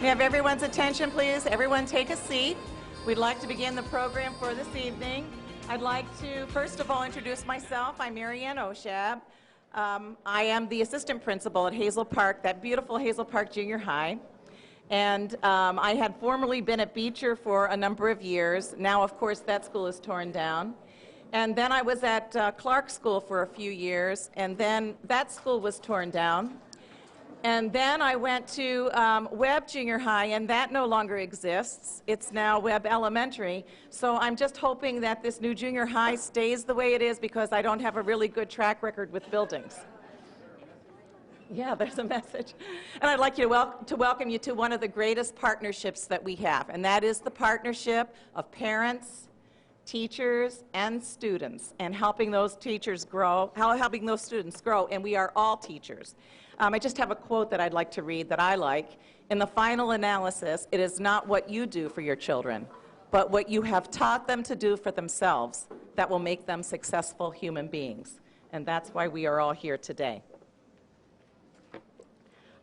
May I have everyone's attention, please? Everyone take a seat. We'd like to begin the program for this evening. I'd like to, first of all, introduce myself. I'm Marianne Oshab. I am the assistant principal at Hazel Park, that beautiful Hazel Park Junior High. And I had formerly been at Beecher for a number of years. Now, of course, that school is torn down. And then I was at Clark School for a few years, and then that school was torn down. And then I went to Webb Junior High, and that no longer exists. It's now Webb Elementary. So I'm just hoping that this new junior high stays the way it is, because I don't have a really good track record with buildings. Yeah, there's a message. And I'd like to welcome you to one of the greatest partnerships that we have, and that is the partnership of parents, teachers, and students, and helping those teachers grow, helping those students grow, and we are all teachers. I just have a quote that I'd like to read that I like. In the final analysis, it is not what you do for your children, but what you have taught them to do for themselves that will make them successful human beings. And that's why we are all here today.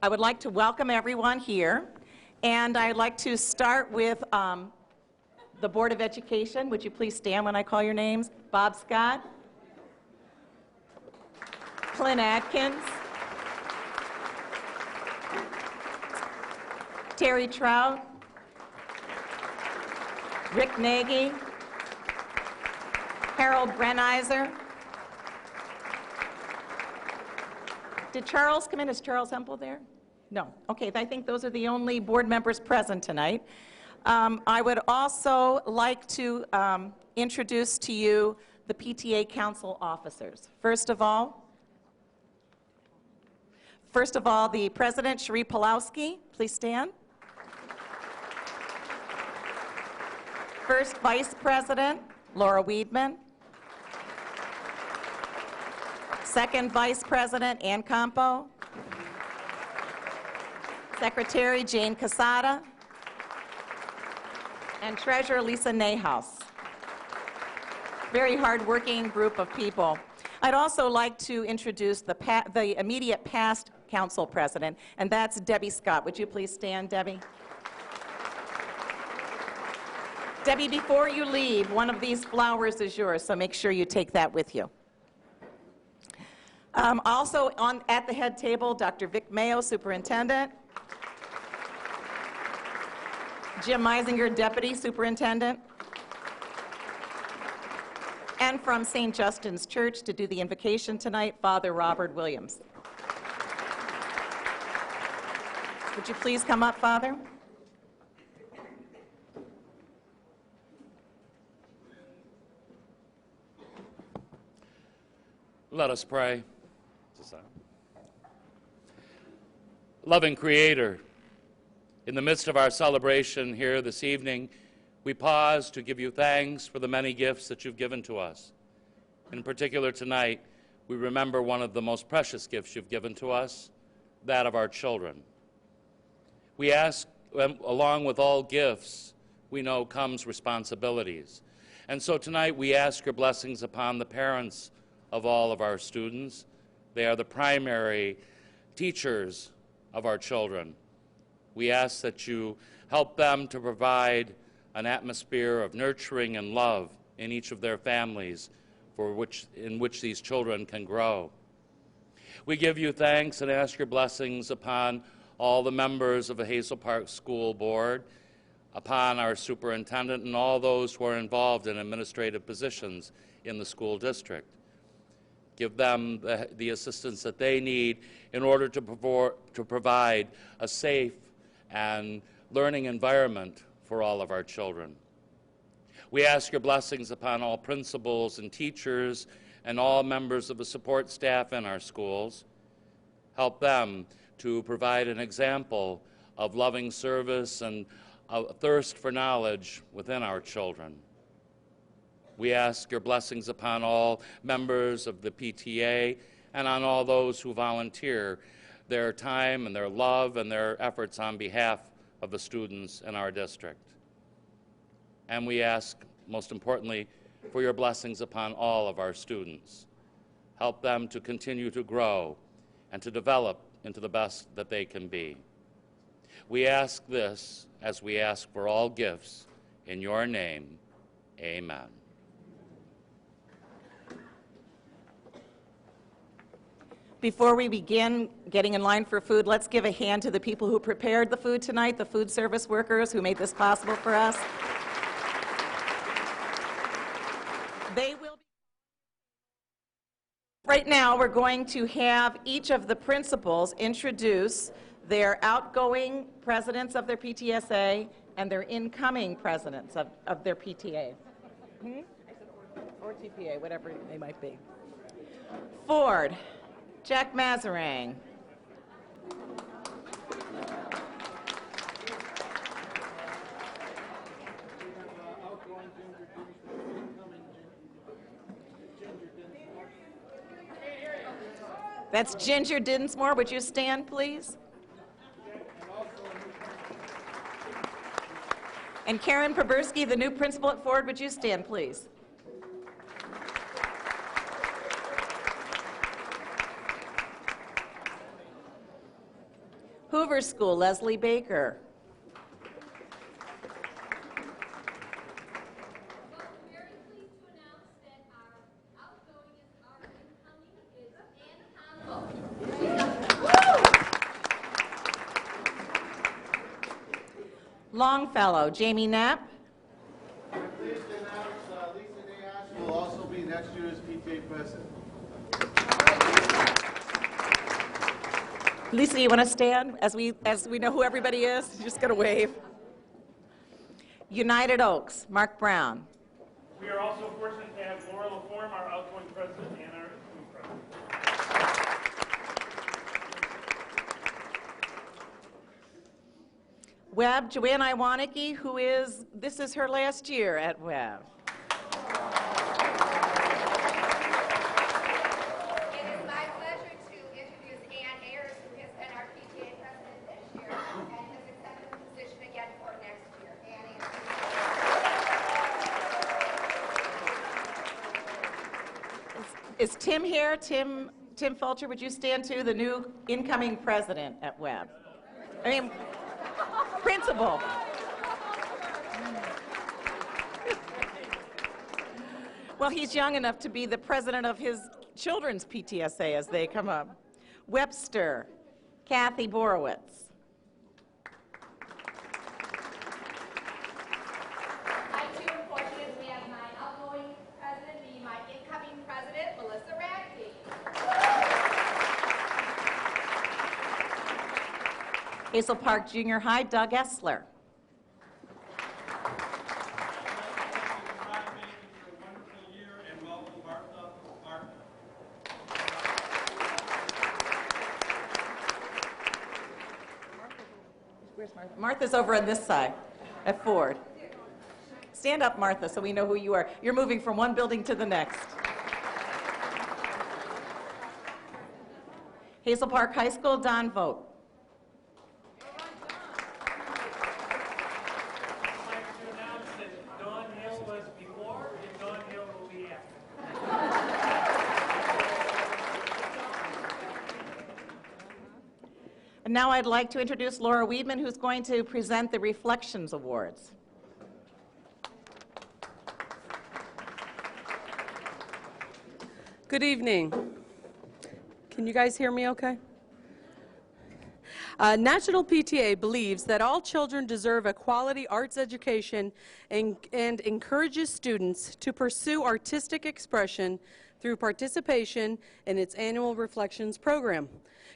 I would like to welcome everyone here, and I'd like to start with the Board of Education. Would you please stand when I call your names? Bob Scott, Clint Atkins, Terry Trout, Rick Nagy, Harold Brenizer. Did Charles come in? Is Charles Hempel there? No. Okay, I think those are the only board members present tonight. I would also like to introduce to you the PTA council officers. First of all, the president, Sheree Pulowski. Please stand. First vice president, Laura Weedman. Second vice president, Ann Campo. Secretary, Jane Casada. And treasurer, Lisa Nahus. Very hard-working group of people. I'd also like to introduce the immediate past council president, and that's Debbie Scott. Would you please stand, Debbie? Debbie, before you leave, one of these flowers is yours, so make sure you take that with you. Also at the head table, Dr. Vic Mayo, superintendent. Jim Meisinger, deputy superintendent. And from St. Justin's Church to do the invocation tonight, Father Robert Williams. Would you please come up, Father? Let us pray. Loving Creator, in the midst of our celebration here this evening, we pause to give you thanks for the many gifts that you've given to us. In particular tonight, we remember one of the most precious gifts you've given to us, that of our children. We ask, along with all gifts, we know comes responsibilities. And so tonight we ask your blessings upon the parents of all of our students. They are the primary teachers of our children. We ask that you help them to provide an atmosphere of nurturing and love in each of their families in which these children can grow. We give you thanks and ask your blessings upon all the members of the Hazel Park School Board, upon our superintendent and all those who are involved in administrative positions in the school district. Give them the assistance that they need in order to provide a safe and learning environment for all of our children. We ask your blessings upon all principals and teachers and all members of the support staff in our schools. Help them to provide an example of loving service and a thirst for knowledge within our children. We ask your blessings upon all members of the PTA and on all those who volunteer their time and their love and their efforts on behalf of the students in our district. And we ask, most importantly, for your blessings upon all of our students. Help them to continue to grow and to develop into the best that they can be. We ask this as we ask for all gifts in your name. Amen. Before we begin getting in line for food, let's give a hand to the people who prepared the food tonight, the food service workers who made this possible for us. They will be. Right now, we're going to have each of the principals introduce their outgoing presidents of their PTSA and their incoming presidents of their PTA. Or TPA, whatever they might be. Ford, Jack Mazarang. That's Ginger Dinsmore. Would you stand, please? And Karen Probersky, the new principal at Ford, would you stand, please? Hoover School, Leslie Baker. Longfellow, Jamie Knapp. I'm pleased to announce Lisa Nayash will also be next year's PTA president. Lisa, you want to stand as we know who everybody is? You're just going to wave. United Oaks, Mark Brown. We are also fortunate to have Laura LaForme, our outgoing president, and our new president. Webb, Joanne Iwanicki, this is her last year at Webb. Is Tim here? Tim Fulcher, would you stand too? The new incoming president at Webb. I mean, principal. Well, he's young enough to be the president of his children's PTSA as they come up. Webster, Kathy Borowitz. Hazel Park Junior High, Doug Essler. Where's Martha? Martha's over on this side at Ford. Stand up, Martha, so we know who you are. You're moving from one building to the next. Hazel Park High School, Don Vogt. And now I'd like to introduce Laura Weedman, who's going to present the Reflections Awards. Good evening. Can you guys hear me okay? National PTA believes that all children deserve a quality arts education and encourages students to pursue artistic expression through participation in its annual Reflections program.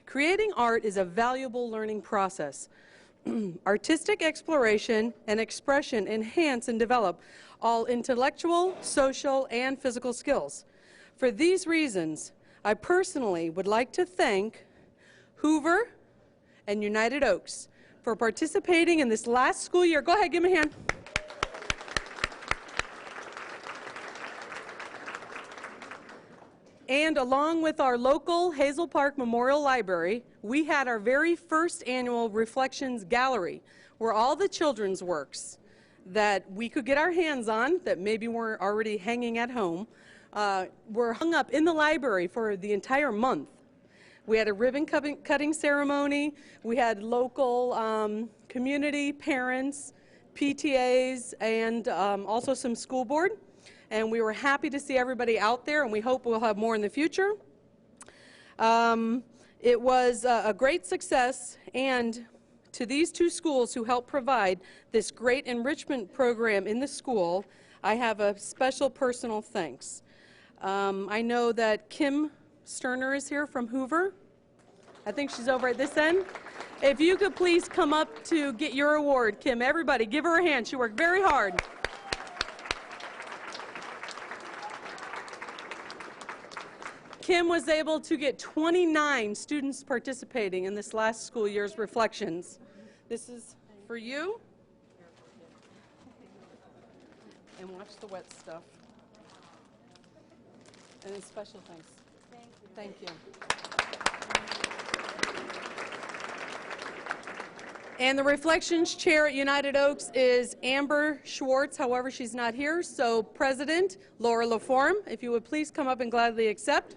Creating art is a valuable learning process. Artistic exploration and expression enhance and develop all intellectual, social, and physical skills. For these reasons, I personally would like to thank Hoover and United Oaks for participating in this last school year. Go ahead, give me a hand. And along with our local Hazel Park Memorial Library, we had our very first annual Reflections Gallery, where all the children's works that we could get our hands on, that maybe weren't already hanging at home, were hung up in the library for the entire month. We had a ribbon cutting ceremony. We had local community, parents, PTAs, and also some school board. And we were happy to see everybody out there, and we hope we'll have more in the future. It was a great success, and to these two schools who helped provide this great enrichment program in the school, I have a special personal thanks. I know that Kim Sterner is here from Hoover. I think she's over at this end. If you could please come up to get your award, Kim. Everybody, give her a hand. She worked very hard. Kim was able to get 29 students participating in this last school year's reflections. This is for you. And watch the wet stuff. And a special thanks. Thank you. And the Reflections Chair at United Oaks is Amber Schwartz. However, she's not here. So President Laura LaForme, if you would please come up and gladly accept.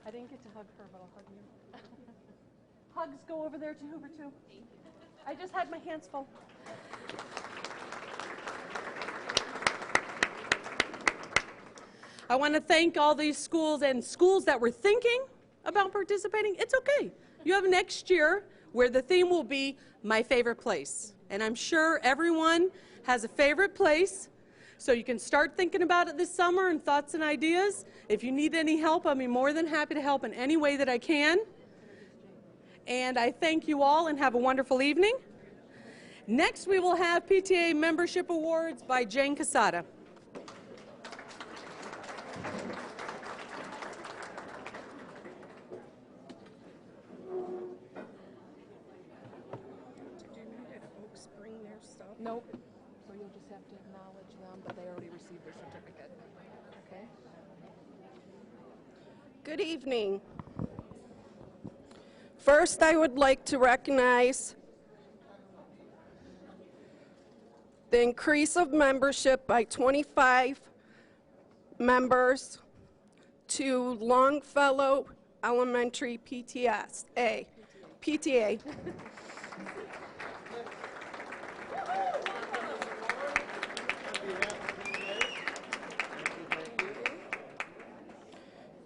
I didn't get to hug her, but I'll hug you. Hugs go over there to Hoover, too. I just had my hands full. I want to thank all these schools and schools that were thinking about participating. It's okay. You have next year where the theme will be My Favorite Place. And I'm sure everyone has a favorite place. So you can start thinking about it this summer and thoughts and ideas. If you need any help, I'll be more than happy to help in any way that I can. And I thank you all and have a wonderful evening. Next, we will have PTA Membership Awards by Jane Casada. Nope. So you'll just have to acknowledge them, but they already received their certificate. Okay? Good evening. First, I would like to recognize the increase of membership by 25 members to Longfellow Elementary PTA.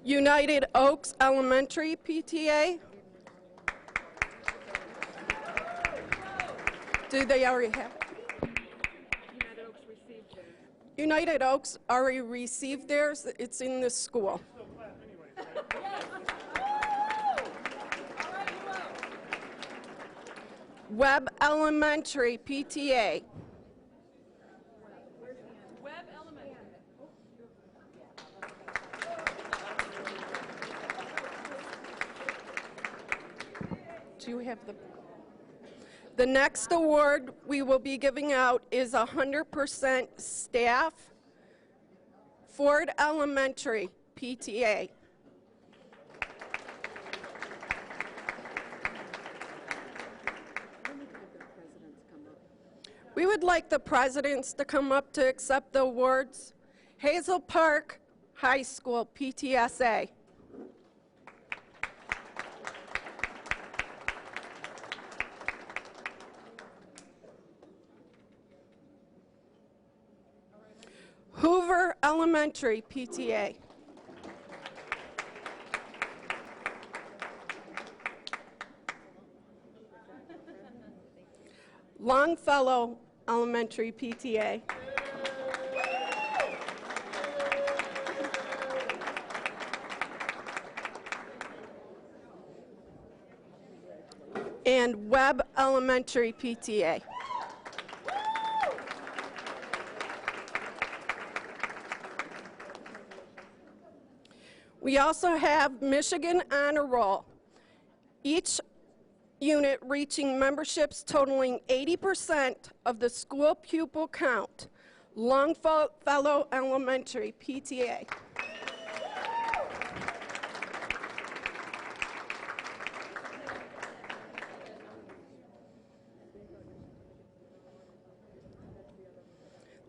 United Oaks Elementary PTA. Do they already have it? United Oaks received theirs. United Oaks already received theirs. It's in the school. Webb Elementary PTA. Webb Elementary. Do you have the next award we will be giving out is 100% staff, Ford Elementary PTA. We would like the presidents to come up to accept the awards. Hazel Park High School PTSA. Hoover Elementary PTA. Longfellow Elementary PTA. And Webb Elementary PTA. We also have Michigan Honor Roll. Each unit reaching memberships totaling 80% of the school pupil count. Longfellow Elementary PTA.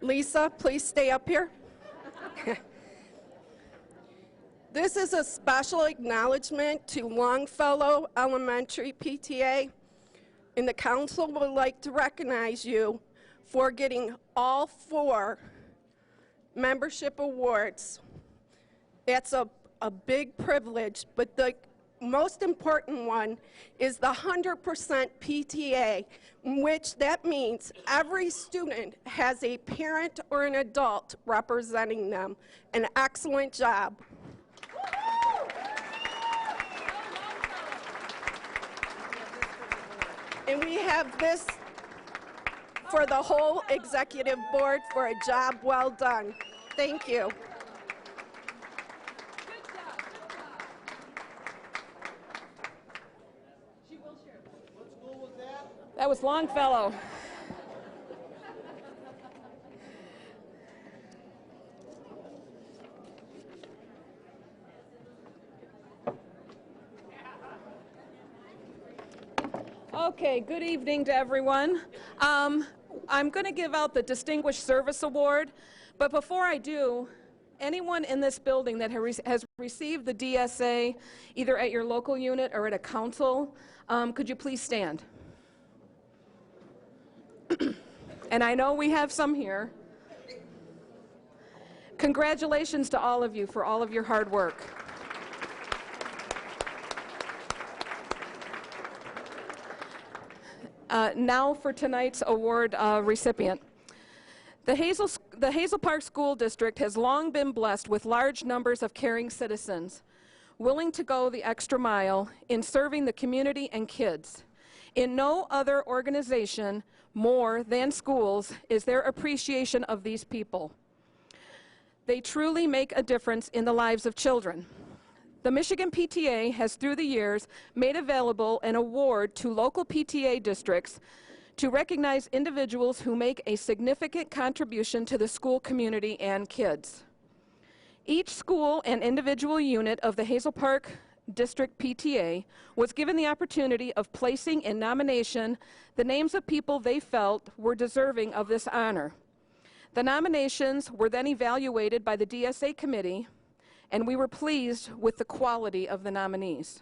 Lisa, please stay up here. This is a special acknowledgement to Longfellow Elementary PTA, and the council would like to recognize you for getting all 4 membership awards. That's a big privilege, but the most important one is the 100% PTA, which that means every student has a parent or an adult representing them. An excellent job. And we have this for the whole executive board for a job well done. Thank you. What school was that? That was Longfellow. Okay, good evening to everyone. I'm going to give out the Distinguished Service Award, but before I do, anyone in this building that has received the DSA, either at your local unit or at a council, could you please stand? And I know we have some here. Congratulations to all of you for all of your hard work. Now for tonight's award recipient. The Hazel Park School District has long been blessed with large numbers of caring citizens, willing to go the extra mile in serving the community and kids. In no other organization more than schools is there appreciation of these people. They truly make a difference in the lives of children. The Michigan PTA has, through the years, made available an award to local PTA districts to recognize individuals who make a significant contribution to the school community and kids. Each school and individual unit of the Hazel Park District PTA was given the opportunity of placing in nomination the names of people they felt were deserving of this honor. The nominations were then evaluated by the DSA committee, and we were pleased with the quality of the nominees.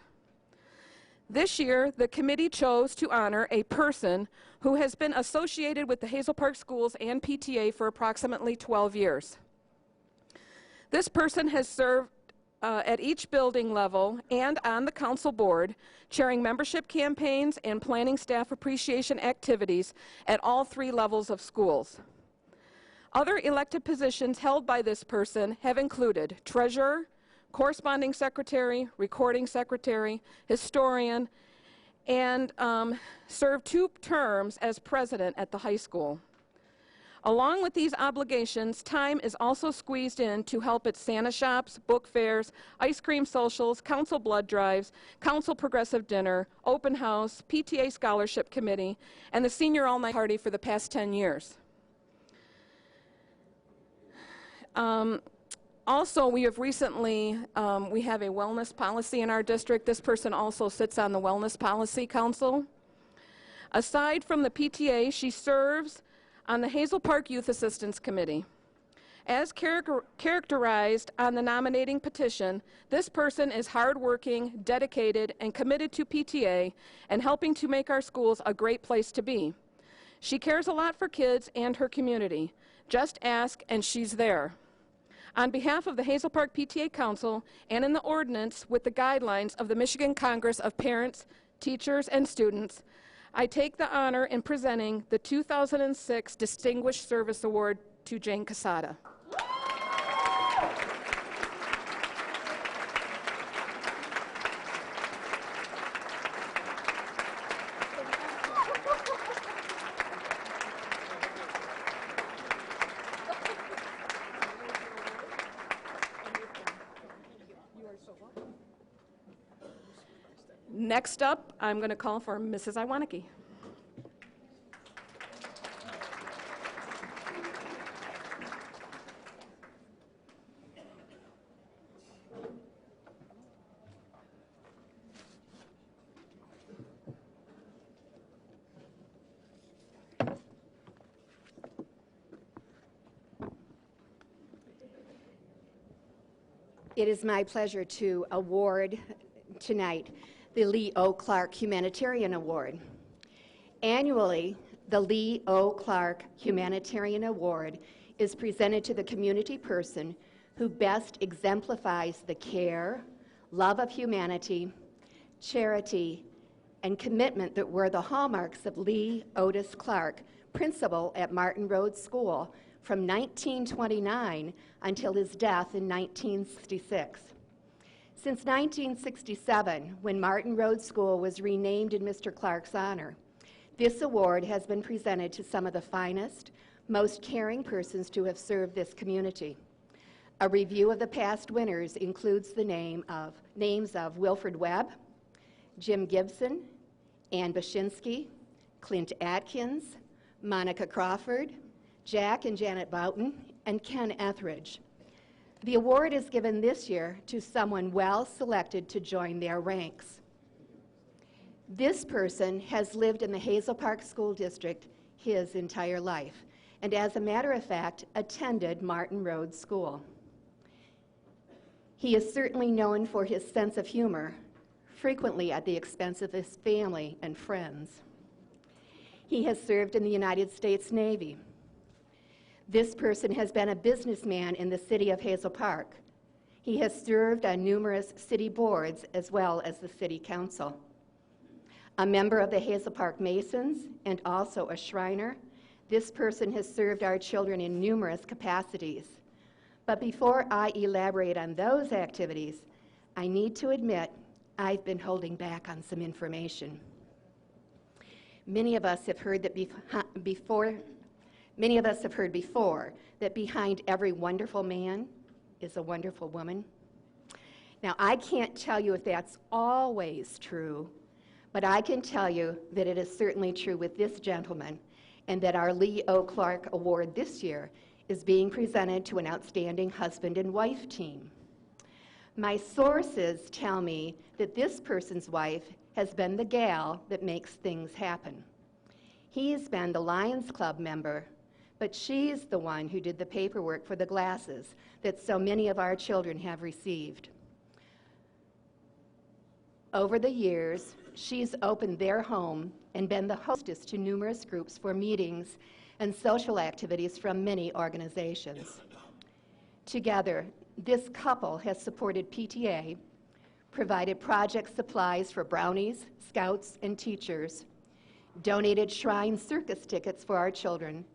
This year, the committee chose to honor a person who has been associated with the Hazel Park Schools and PTA for approximately 12 years. This person has served at each building level and on the council board, chairing membership campaigns and planning staff appreciation activities at all 3 levels of schools. Other elected positions held by this person have included treasurer, corresponding secretary, recording secretary, historian, and served 2 terms as president at the high school. Along with these obligations, time is also squeezed in to help at Santa shops, book fairs, ice cream socials, council blood drives, council progressive dinner, open house, PTA scholarship committee, and the senior all-night party for the past 10 years. Also, we have recently, we have a wellness policy in our district. This person also sits on the Wellness Policy Council. Aside from the PTA, she serves on the Hazel Park Youth Assistance Committee. As characterized on the nominating petition, this person is hardworking, dedicated, and committed to PTA and helping to make our schools a great place to be. She cares a lot for kids and her community. Just ask, and she's there. On behalf of the Hazel Park PTA Council and in the ordinance with the guidelines of the Michigan Congress of Parents, Teachers, and Students, I take the honor in presenting the 2006 Distinguished Service Award to Jane Casada. Next up, I'm going to call for Mrs. Iwaniki. It is my pleasure to award tonight the Lee O. Clark Humanitarian Award. Annually, the Lee O. Clark Humanitarian Award is presented to the community person who best exemplifies the care, love of humanity, charity, and commitment that were the hallmarks of Lee Otis Clark, principal at Martin Road School from 1929 until his death in 1966. Since 1967, when Martin Road School was renamed in Mr. Clark's honor, this award has been presented to some of the finest, most caring persons to have served this community. A review of the past winners includes the names of Wilfred Webb, Jim Gibson, Ann Bashinsky, Clint Atkins, Monica Crawford, Jack and Janet Boughton, and Ken Etheridge. The award is given this year to someone well selected to join their ranks. This person has lived in the Hazel Park School District his entire life, and as a matter of fact, attended Martin Road School. He is certainly known for his sense of humor, frequently at the expense of his family and friends. He has served in the United States Navy. This person has been a businessman in the city of Hazel Park. He has served on numerous city boards as well as the city council. A member of the Hazel Park Masons and also a Shriner, this person has served our children in numerous capacities. But before I elaborate on those activities, I need to admit I've been holding back on some information. Many of us have heard before that behind every wonderful man is a wonderful woman. Now, I can't tell you if that's always true, but I can tell you that it is certainly true with this gentleman, and that our Lee O. Clark Award this year is being presented to an outstanding husband and wife team. My sources tell me that this person's wife has been the gal that makes things happen. He's been the Lions Club member, but she's the one who did the paperwork for the glasses that so many of our children have received. Over the years, she's opened their home and been the hostess to numerous groups for meetings and social activities from many organizations. Together, this couple has supported PTA, provided project supplies for brownies, scouts, and teachers, donated shrine circus tickets for our children,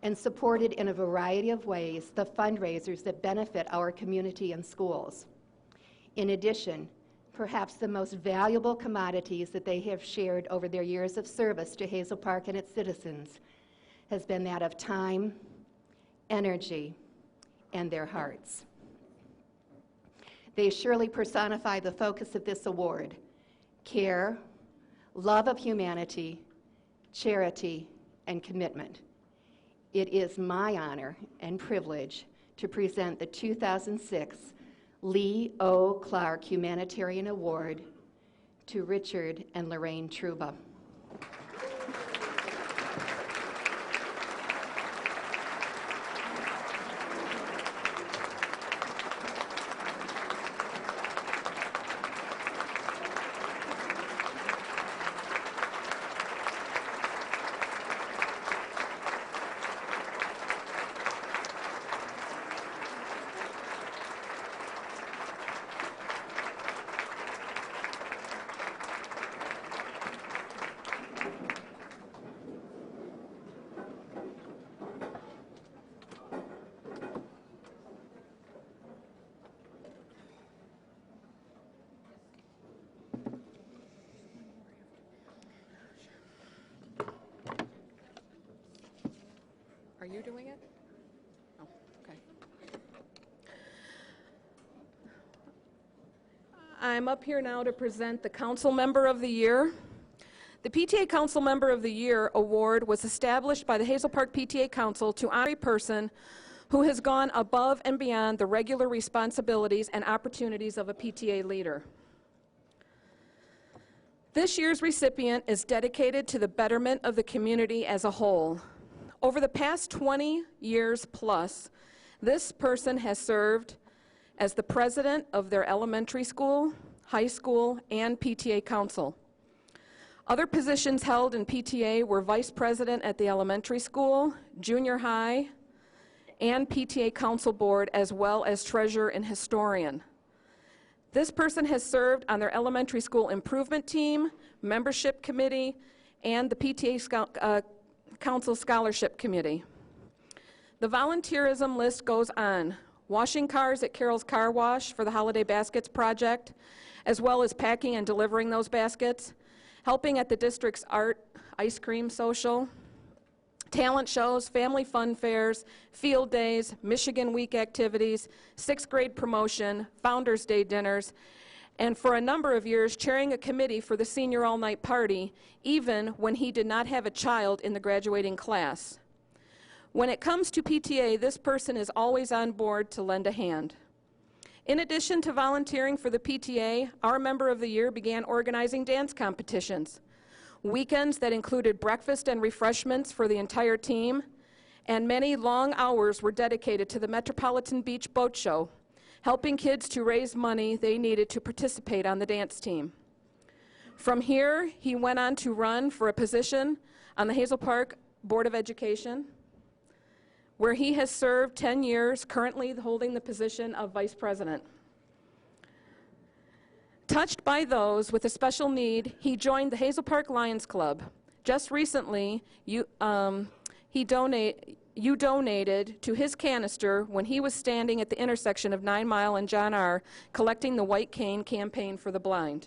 and supported in a variety of ways the fundraisers that benefit our community and schools. In addition, perhaps the most valuable commodities that they have shared over their years of service to Hazel Park and its citizens has been that of time, energy, and their hearts. They surely personify the focus of this award: care, love of humanity, charity, and commitment. It is my honor and privilege to present the 2006 Lee O. Clark Humanitarian Award to Richard and Lorraine Truba. Are you doing it? Oh, okay. I'm up here now to present the Council Member of the Year. The PTA Council Member of the Year award was established by the Hazel Park PTA Council to honor a person who has gone above and beyond the regular responsibilities and opportunities of a PTA leader. This year's recipient is dedicated to the betterment of the community as a whole. Over the past 20 years plus, this person has served as the president of their elementary school, high school, and PTA council. Other positions held in PTA were vice president at the elementary school, junior high, and PTA council board, as well as treasurer and historian. This person has served on their elementary school improvement team, membership committee, and the PTA council scholarship committee. The volunteerism list goes on. Washing cars at Carol's Car Wash for the Holiday Baskets Project, as well as packing and delivering those baskets, helping at the district's art ice cream social, talent shows, family fun fairs, field days, Michigan Week activities, 6th grade promotion, Founders Day dinners, and for a number of years chairing a committee for the senior all-night party, even when he did not have a child in the graduating class. When it comes to PTA, this person is always on board to lend a hand. In addition to volunteering for the PTA, our Member of the Year began organizing dance competitions, weekends that included breakfast and refreshments for the entire team, and many long hours were dedicated to the Metropolitan Beach Boat Show, helping kids to raise money they needed to participate on the dance team. From here, he went on to run for a position on the Hazel Park Board of Education, where he has served 10 years, currently holding the position of vice president. Touched by those with a special need, he joined the Hazel Park Lions Club. Just recently, you donated to his canister when he was standing at the intersection of 9 Mile and John R., collecting the White Cane Campaign for the Blind.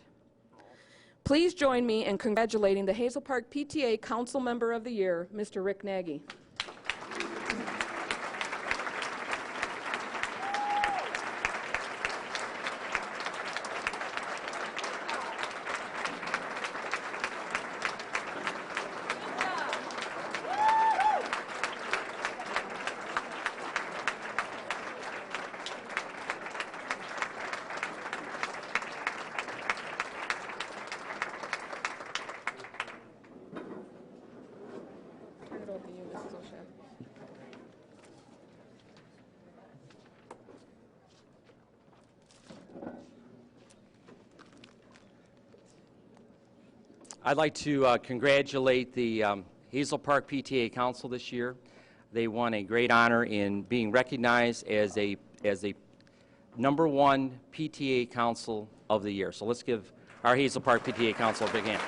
Please join me in congratulating the Hazel Park PTA Council Member of the Year, Mr. Rick Nagy. I'd like to congratulate the Hazel Park PTA Council this year. They won a great honor in being recognized as a #1 PTA Council of the Year. So let's give our Hazel Park PTA Council a big hand.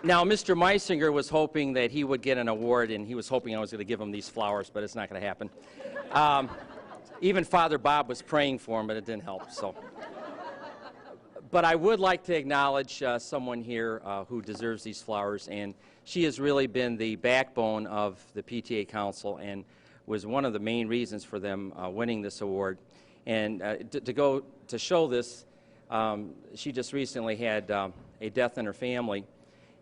Now, Mr. Meisinger was hoping that he would get an award, and he was hoping I was going to give him these flowers, but it's not going to happen. Even Father Bob was praying for him, but it didn't help. So, but I would like to acknowledge someone here who deserves these flowers, and she has really been the backbone of the PTA Council and was one of the main reasons for them winning this award. And to show this, she just recently had a death in her family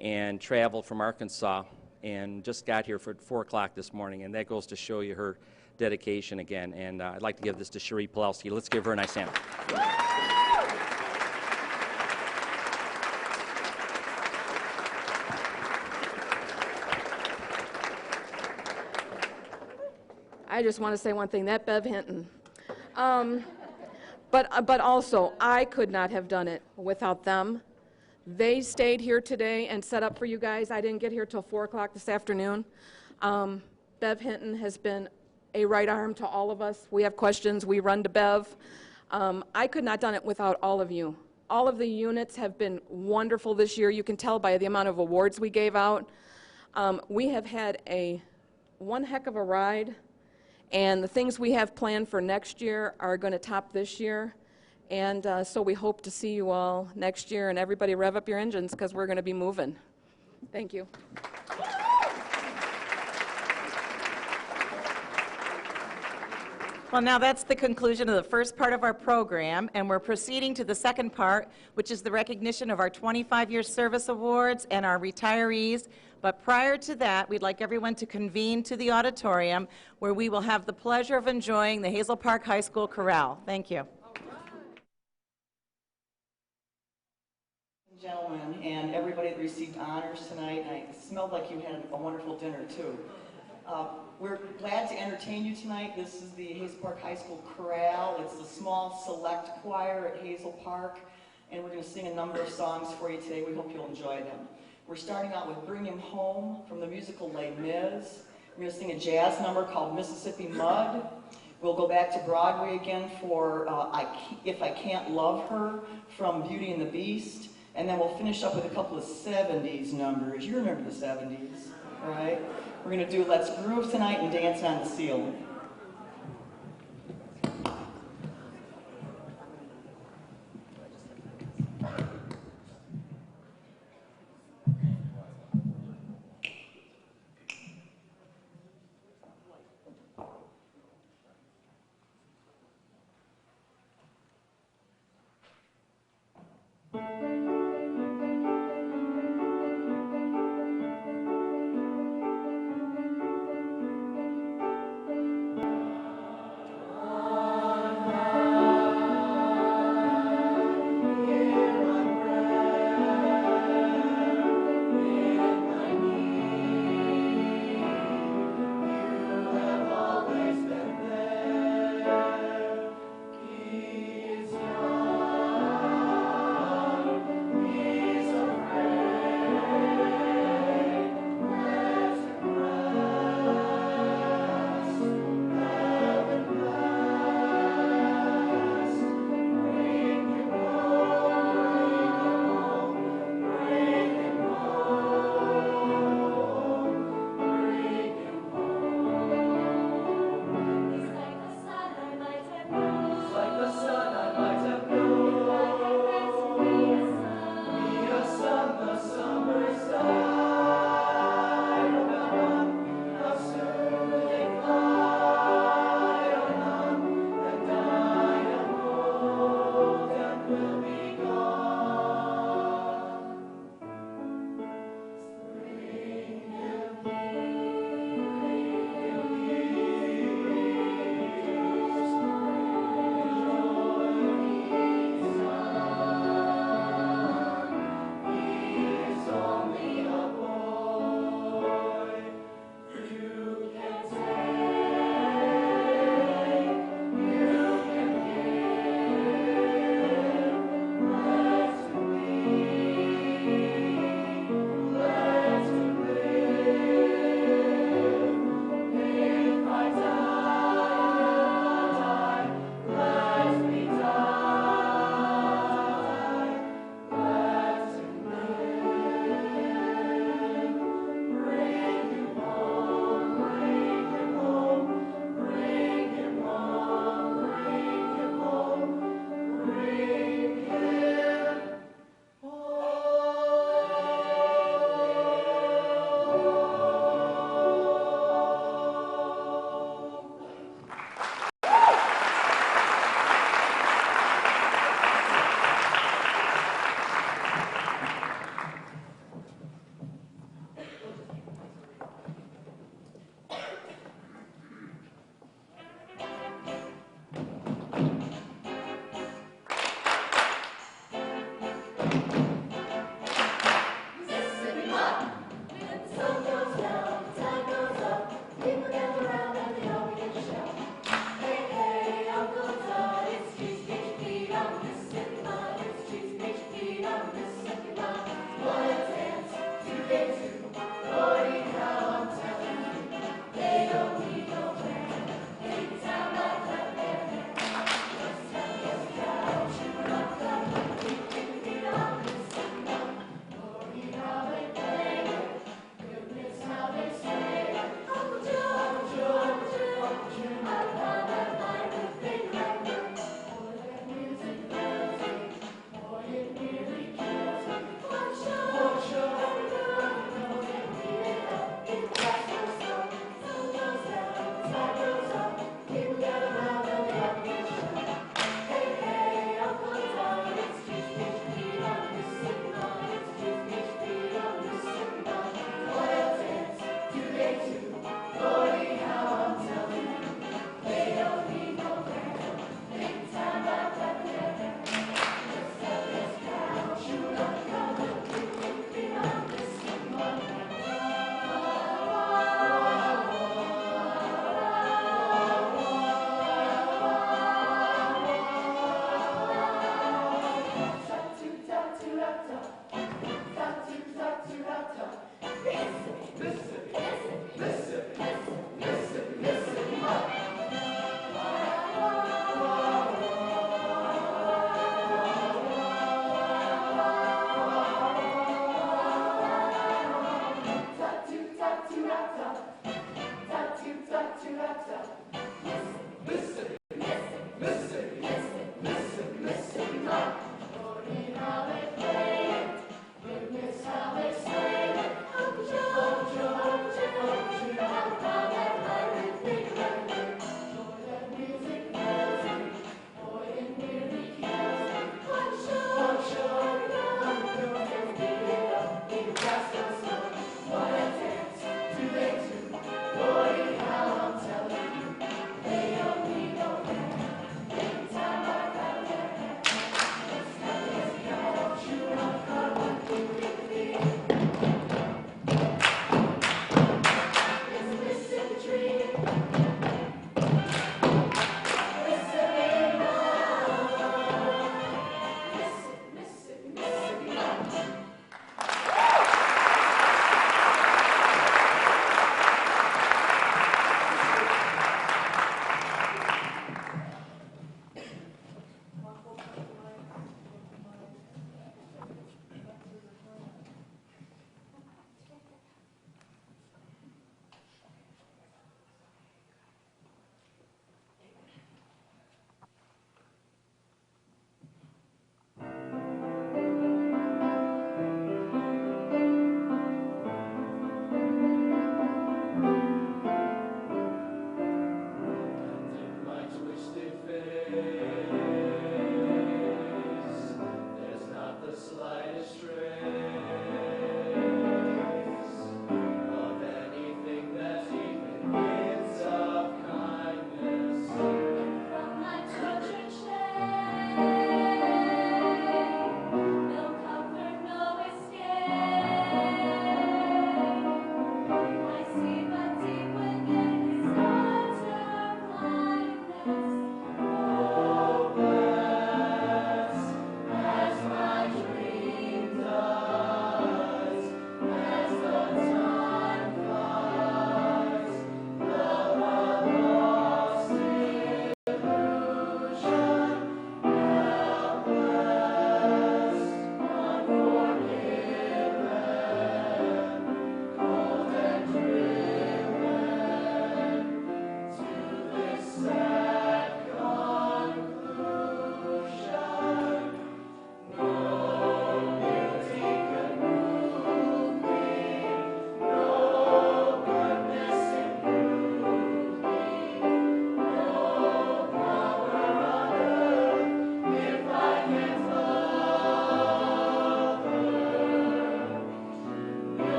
and traveled from Arkansas and just got here for 4 o'clock this morning, and that goes to show you her dedication again. And I'd like to give this to Cherie Pawlowski. Let's give her a nice hand. I just want to say one thing, that Bev Hinton. But also, I could not have done it without them. They stayed here today and set up for you guys. I didn't get here till 4 o'clock this afternoon. Bev Hinton has been a right arm to all of us. We have questions, we run to Bev. I could not have done it without all of you. All of the units have been wonderful this year. You can tell by the amount of awards we gave out. We have had one heck of a ride, and the things we have planned for next year are going to top this year. And so we hope to see you all next year, and everybody rev up your engines because we're going to be moving. Thank you. Well, now that's the conclusion of the first part of our program, and we're proceeding to the second part, which is the recognition of our 25-year service awards and our retirees. But prior to that, we'd like everyone to convene to the auditorium, where we will have the pleasure of enjoying the Hazel Park High School Chorale. Thank you. Gentlemen, and everybody that received honors tonight, and it smelled like you had a wonderful dinner too. We're glad to entertain you tonight. This is the Hazel Park High School Chorale. It's a small select choir at Hazel Park, and we're going to sing a number of songs for you today. We hope you'll enjoy them. We're starting out with Bring Him Home from the musical Les Mis. We're going to sing a jazz number called Mississippi Mud. We'll go back to Broadway again for If I Can't Love Her from Beauty and the Beast. And then we'll finish up with a couple of 70s numbers. You remember the 70s, right? We're going to do Let's Groove tonight and Dance on the Ceiling.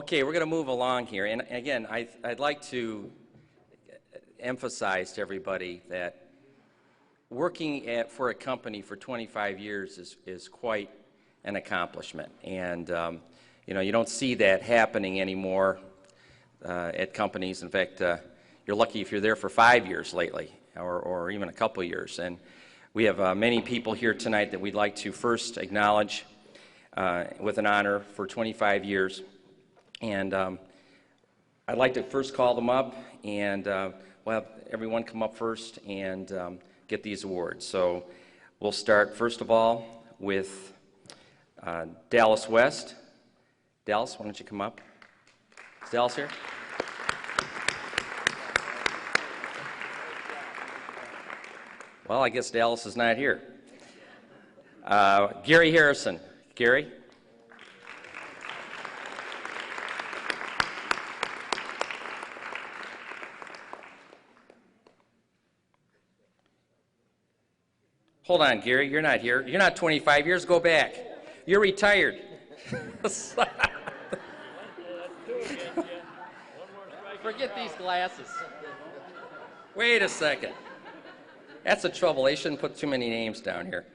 Okay, we're going to move along here. And again, I'd like to emphasize to everybody that working for a company for 25 years is quite an accomplishment. And, you know, you don't see that happening anymore at companies. In fact, you're lucky if you're there for 5 years lately, or even a couple years. And we have many people here tonight that we'd like to first acknowledge with an honor for 25 years. And I'd like to first call them up, and we'll have everyone come up first and get these awards. So we'll start, first of all, with Dallas West. Dallas, why don't you come up? Is Dallas here? Well, I guess Dallas is not here. Gary Harrison. Gary? Hold on, Gary, you're not here. You're not 25 years, go back. You're retired. Forget these glasses. Wait a second. That's the trouble. They shouldn't put too many names down here.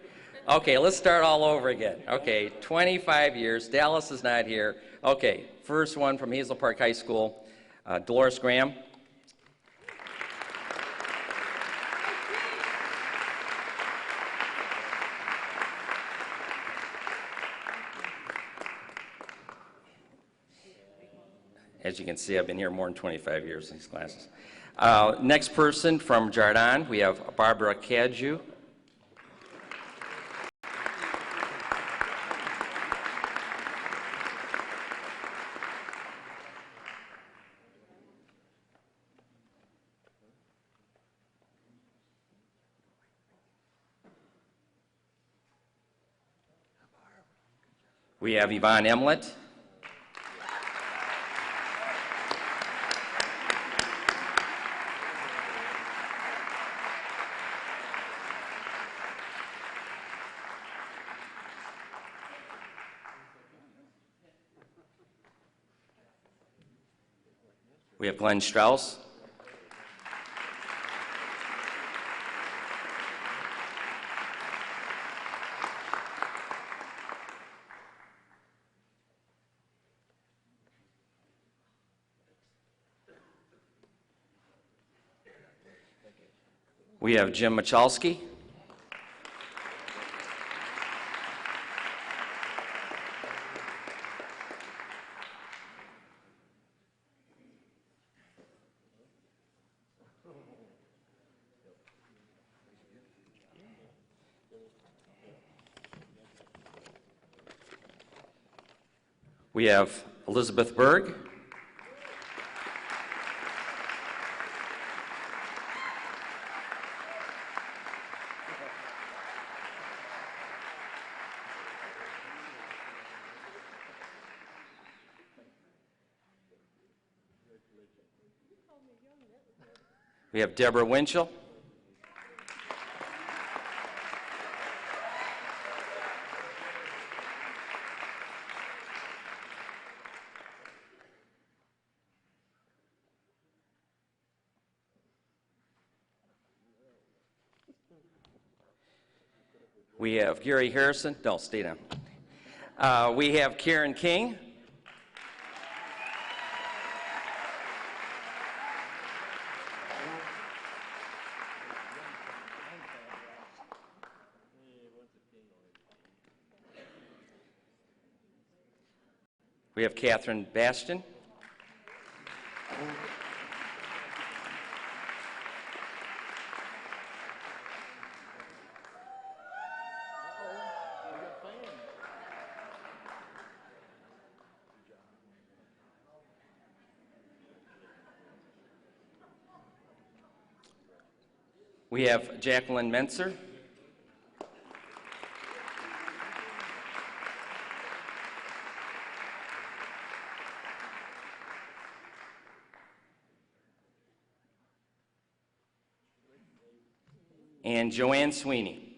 Okay, let's start all over again. Okay, 25 years. Dallas is not here. Okay, first one from Hazel Park High School, Dolores Graham. As you can see, I've been here more than 25 years in these classes. Next person from Jardin, we have Barbara Cadju. We have Yvonne Emlet. We have Glenn Strauss. We have Jim Michalski. We have Elizabeth Berg. We have Deborah Winchell. We have Gary Harrison. No, stay down. We have Karen King. We have Catherine Bastion. We have Jacqueline Menser. And Joanne Sweeney.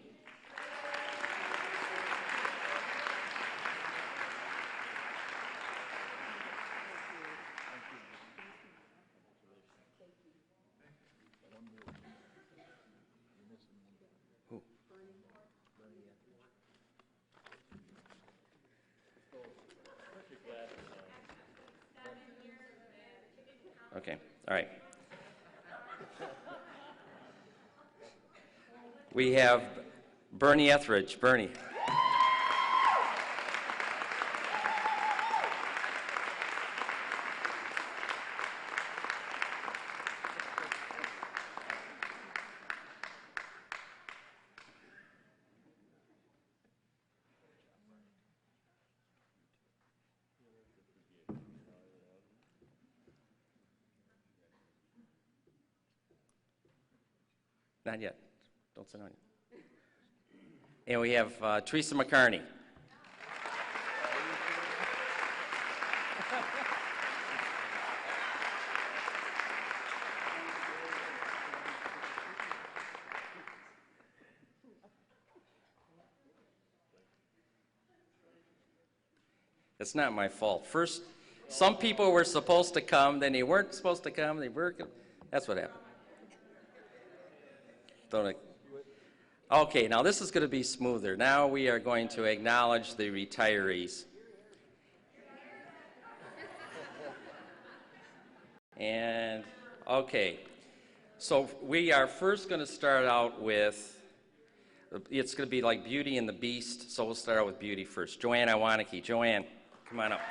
Okay, all right. We have Bernie Etheridge. Bernie. Not yet. Don't sit on it. And we have Teresa McCarney. It's not my fault. First, some people were supposed to come, then they weren't supposed to come. They were. That's what happened. Okay, now this is going to be smoother. Now we are going to acknowledge the retirees. And, okay, so we are first going to start out with, it's going to be like Beauty and the Beast, so we'll start out with Beauty first. Joanne Iwaniki. Joanne, come on up.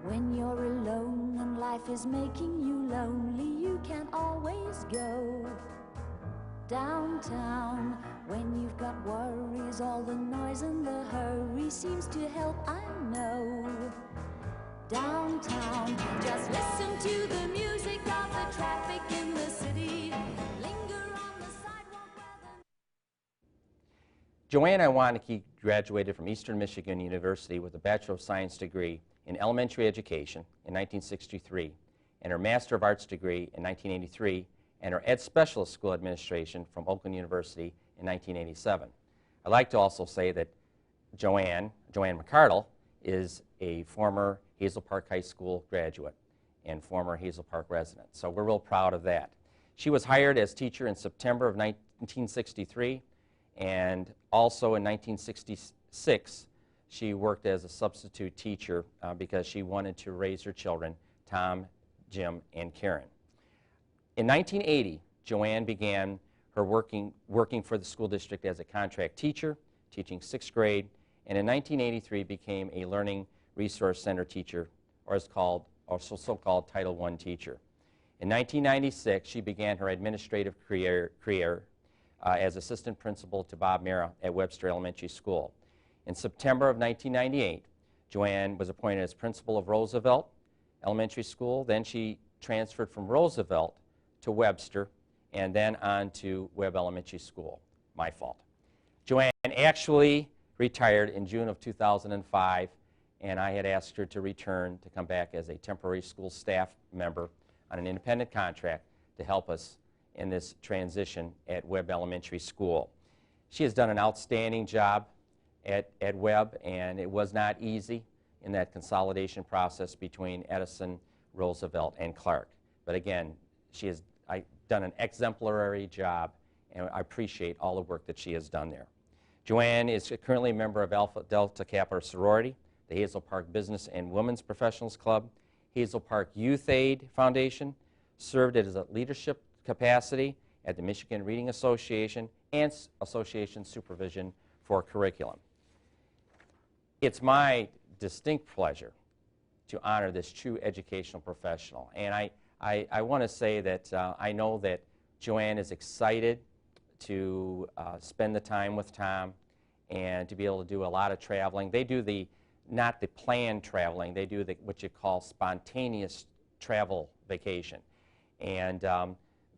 When you're alone and life is making you lonely, you can always go downtown. When you've got worries, all the noise and the hurry seems to help, I know. Downtown, just listen to the music of the traffic in the city. Linger on the sidewalk where the... Joanne Iwaniki graduated from Eastern Michigan University with a Bachelor of Science degree in elementary education in 1963, and her Master of Arts degree in 1983, and her Ed Specialist School Administration from Oakland University in 1987. I'd like to also say that Joanne McCardle, is a former Hazel Park High School graduate and former Hazel Park resident, so we're real proud of that. She was hired as teacher in September of 1963, and also in 1966, she worked as a substitute teacher because she wanted to raise her children, Tom, Jim, and Karen. In 1980, Joanne began her working for the school district as a contract teacher, teaching 6th grade, and in 1983 became a Learning Resource Center teacher, or so-called Title I teacher. In 1996, she began her administrative career as assistant principal to Bob Mara at Webster Elementary School. In September of 1998, Joanne was appointed as principal of Roosevelt Elementary School. Then she transferred from Roosevelt to Webster, and then on to Webb Elementary School. My fault. Joanne actually retired in June of 2005, and I had asked her to return to come back as a temporary school staff member on an independent contract to help us in this transition at Webb Elementary School. She has done an outstanding job at Webb, and it was not easy in that consolidation process between Edison, Roosevelt, and Clark. But again, she has done an exemplary job, and I appreciate all the work that she has done there. Joanne is currently a member of Alpha Delta Kappa sorority, the Hazel Park Business and Women's Professionals Club, Hazel Park Youth Aid Foundation, served as a leadership capacity at the Michigan Reading Association and Association Supervision for Curriculum. It's my distinct pleasure to honor this true educational professional. And I want to say that I know that Joanne is excited to spend the time with Tom and to be able to do a lot of traveling. They do not the planned traveling, they do what you call spontaneous travel vacation. And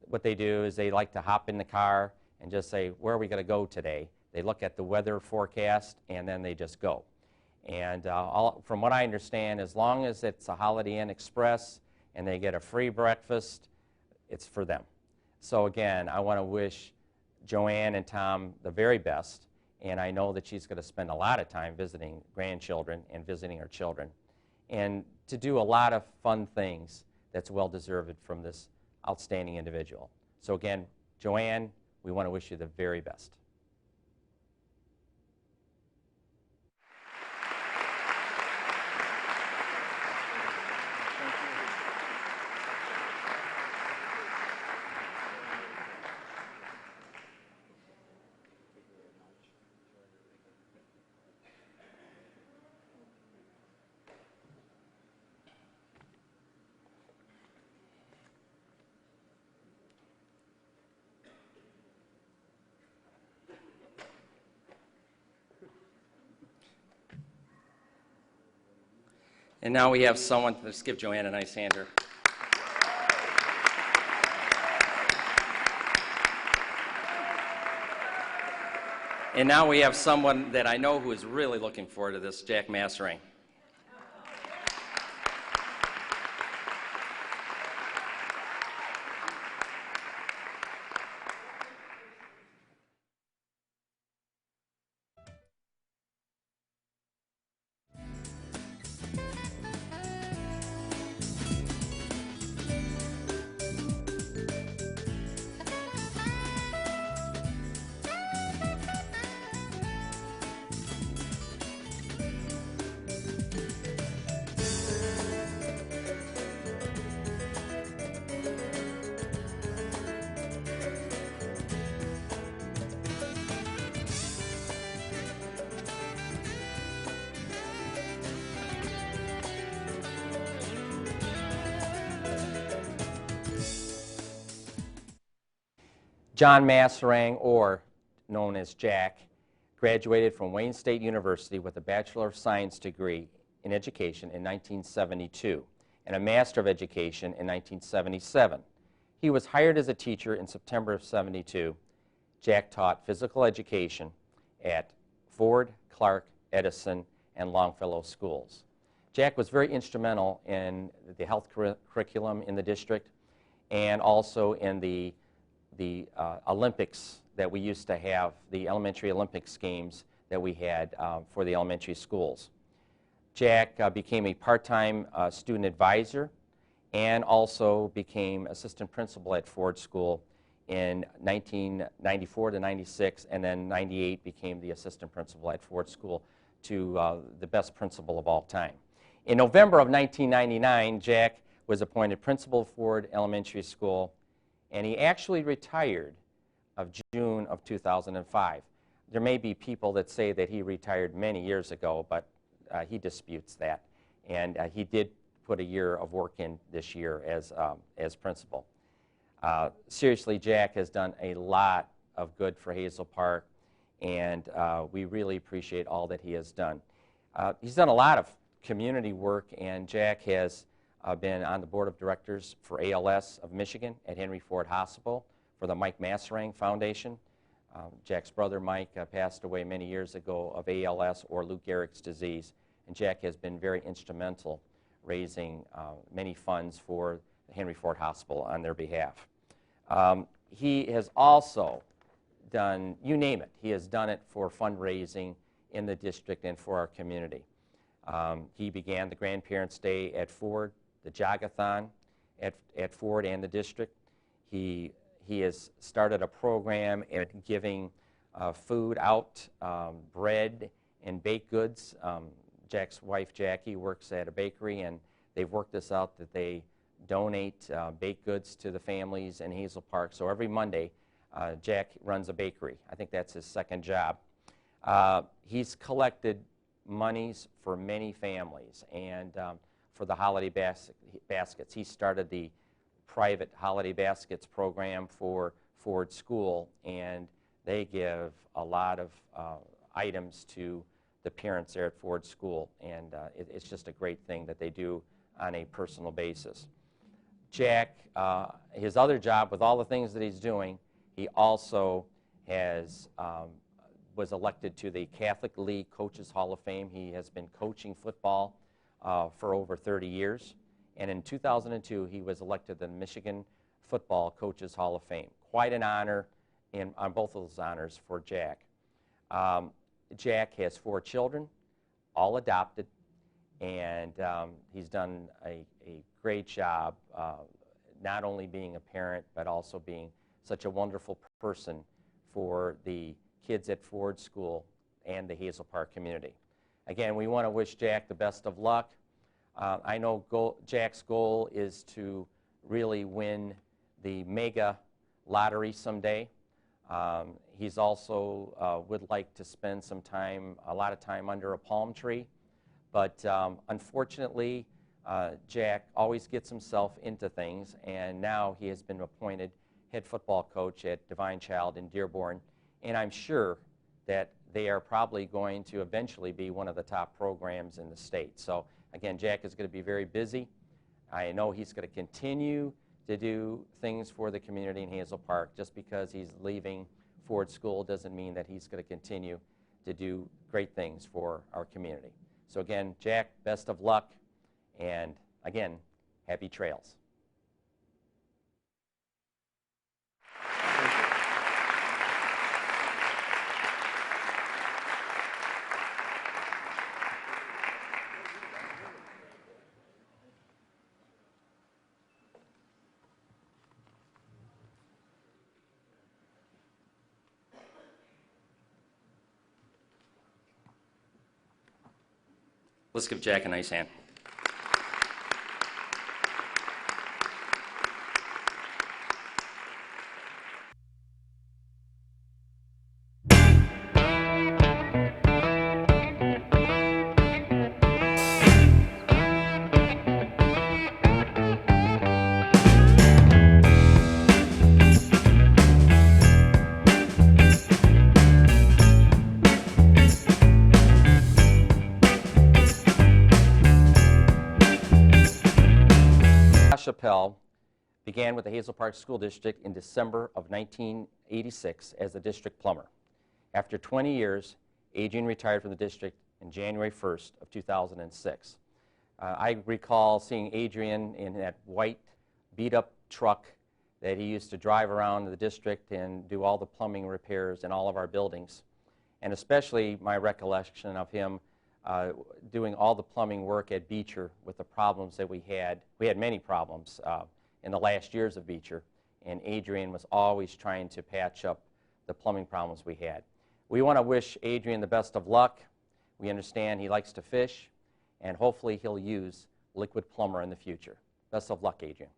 what they do is they like to hop in the car and just say, where are we going to go today? They look at the weather forecast and then they just go. And from what I understand, as long as it's a Holiday Inn Express and they get a free breakfast, it's for them. So again, I want to wish Joanne and Tom the very best, and I know that she's going to spend a lot of time visiting grandchildren and visiting her children, and to do a lot of fun things that's well-deserved from this outstanding individual. So again, Joanne, we want to wish you the very best. And now we have someone, let's give Joanne a nice hand here. And now we have someone that I know who is really looking forward to this, Jack Mastering. John Masserang, or known as Jack, graduated from Wayne State University with a Bachelor of Science degree in Education in 1972 and a Master of Education in 1977. He was hired as a teacher in September of '72. Jack taught physical education at Ford, Clark, Edison, and Longfellow schools. Jack was very instrumental in the health curriculum in the district and also in the Olympics that we used to have, the elementary Olympics games that we had for the elementary schools. Jack became a part-time student advisor and also became assistant principal at Ford School in 1994 to 96, and then 98 became the assistant principal at Ford School, to the best principal of all time. In November of 1999, Jack was appointed principal of Ford Elementary School, and he actually retired of June of 2005. There may be people that say that he retired many years ago, but he disputes that. And he did put a year of work in this year as principal. Seriously, Jack has done a lot of good for Hazel Park, and we really appreciate all that he has done. He's done a lot of community work, and Jack has been on the board of directors for ALS of Michigan at Henry Ford Hospital, for the Mike Masserang Foundation. Jack's brother Mike passed away many years ago of ALS, or Lou Gehrig's disease, and Jack has been very instrumental raising many funds for the Henry Ford Hospital on their behalf. He has also done, you name it, he has done it for fundraising in the district and for our community. He began the Grandparents' Day at Ford, the Jogathon at Ford and the district. He has started a program at giving food out, bread and baked goods. Jack's wife, Jackie, works at a bakery, and they've worked this out that they donate baked goods to the families in Hazel Park. So every Monday, Jack runs a bakery. I think that's his second job. He's collected monies for many families, and for the holiday baskets. He started the private holiday baskets program for Ford School, and they give a lot of items to the parents there at Ford School, and it's just a great thing that they do on a personal basis. Jack, his other job, with all the things that he's doing, he also has was elected to the Catholic League Coaches Hall of Fame. He has been coaching football for over 30 years. And in 2002, he was elected to the Michigan Football Coaches Hall of Fame. Quite an honor on both of those honors for Jack. Jack has 4 children, all adopted, and he's done a great job not only being a parent, but also being such a wonderful person for the kids at Ford School and the Hazel Park community. Again, we want to wish Jack the best of luck. I know Jack's goal is to really win the mega lottery someday. He's also would like to spend some time, a lot of time under a palm tree. But unfortunately, Jack always gets himself into things, and now he has been appointed head football coach at Divine Child in Dearborn, and I'm sure that they are probably going to eventually be one of the top programs in the state. So again, Jack is going to be very busy. I know he's going to continue to do things for the community in Hazel Park. Just because he's leaving Ford School doesn't mean that he's going to continue to do great things for our community. So again, Jack, best of luck, and again, happy trails. Let's give Jack a nice hand. Chappelle began with the Hazel Park School District in December of 1986 as the district plumber. After 20 years, Adrian retired from the district in January 1st of 2006. I recall seeing Adrian in that white beat-up truck that he used to drive around the district and do all the plumbing repairs in all of our buildings, and especially my recollection of him doing all the plumbing work at Beecher with the problems that we had. We had many problems in the last years of Beecher, and Adrian was always trying to patch up the plumbing problems we had. We want to wish Adrian the best of luck. We understand he likes to fish, and hopefully he'll use Liquid Plumber in the future. Best of luck, Adrian.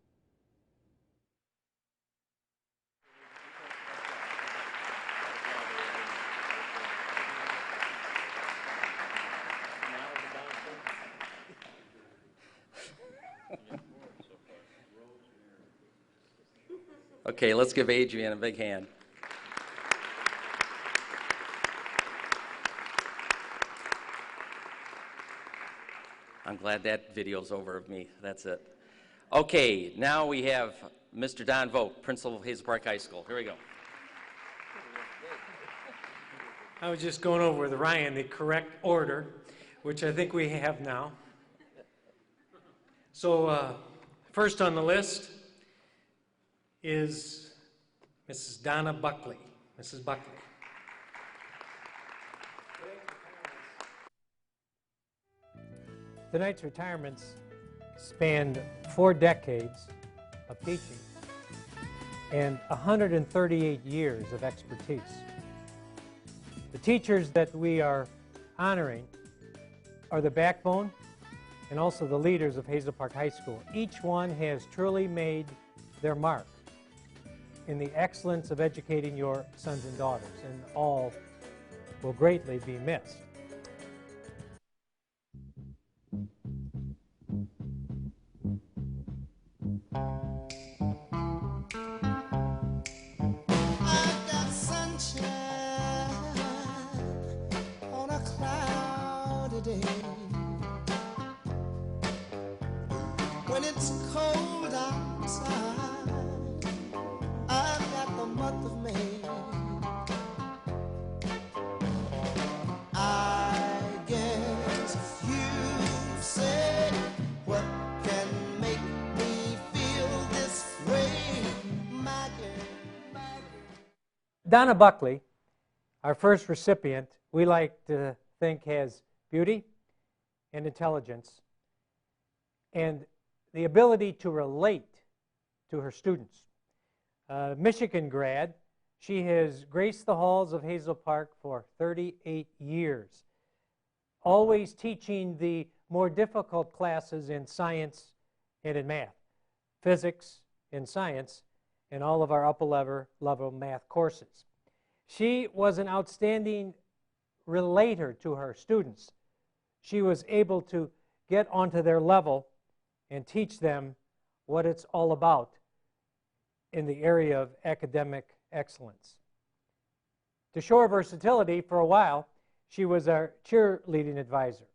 Okay, let's give Adrian a big hand. I'm glad that video's over of me. That's it. Okay, now we have Mr. Don Vogt, principal of Hazel Park High School. Here we go. I was just going over with Ryan the correct order, which I think we have now. So first on the list is Mrs. Donna Buckley. Mrs. Buckley. Tonight's retirements spanned 4 decades of teaching and 138 years of expertise. The teachers that we are honoring are the backbone and also the leaders of Hazel Park High School. Each one has truly made their mark in the excellence of educating your sons and daughters, and all will greatly be missed. I've got sunshine on a cloudy day. When it's cold outside, I've got the month of May. I guess you say, what can make me feel this way, my girl, my girl. Donna Buckley, Our first recipient, we like to think, has beauty and intelligence and the ability to relate to her students. Michigan grad, she has graced the halls of Hazel Park for 38 years, always teaching the more difficult classes in science and in math, physics and science, and all of our upper level math courses. She was an outstanding relator to her students. She was able to get onto their level and teach them what it's all about in the area of academic excellence. To show her versatility, for a while, she was our cheerleading advisor.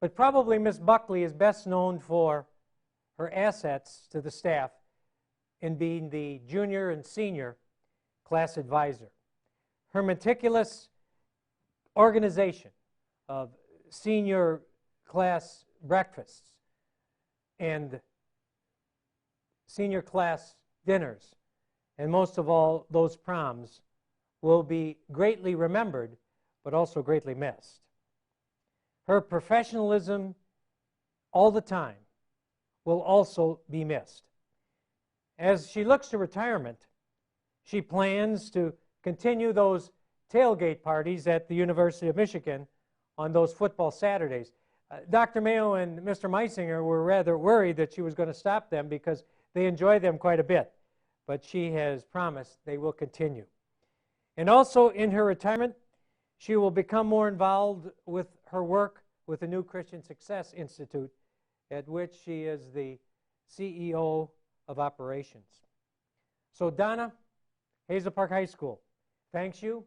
But probably Miss Buckley is best known for her assets to the staff in being the junior and senior class advisor. Her meticulous organization of senior class breakfasts and senior class dinners, and most of all, those proms, will be greatly remembered, but also greatly missed. Her professionalism all the time will also be missed. As she looks to retirement, she plans to continue those tailgate parties at the University of Michigan on those football Saturdays. Dr. Mayo and Mr. Meisinger were rather worried that she was going to stop them because they enjoy them quite a bit, but she has promised they will continue. And also in her retirement, she will become more involved with her work with the New Christian Success Institute, at which she is the CEO of operations. So Donna, Hazel Park High School thanks you,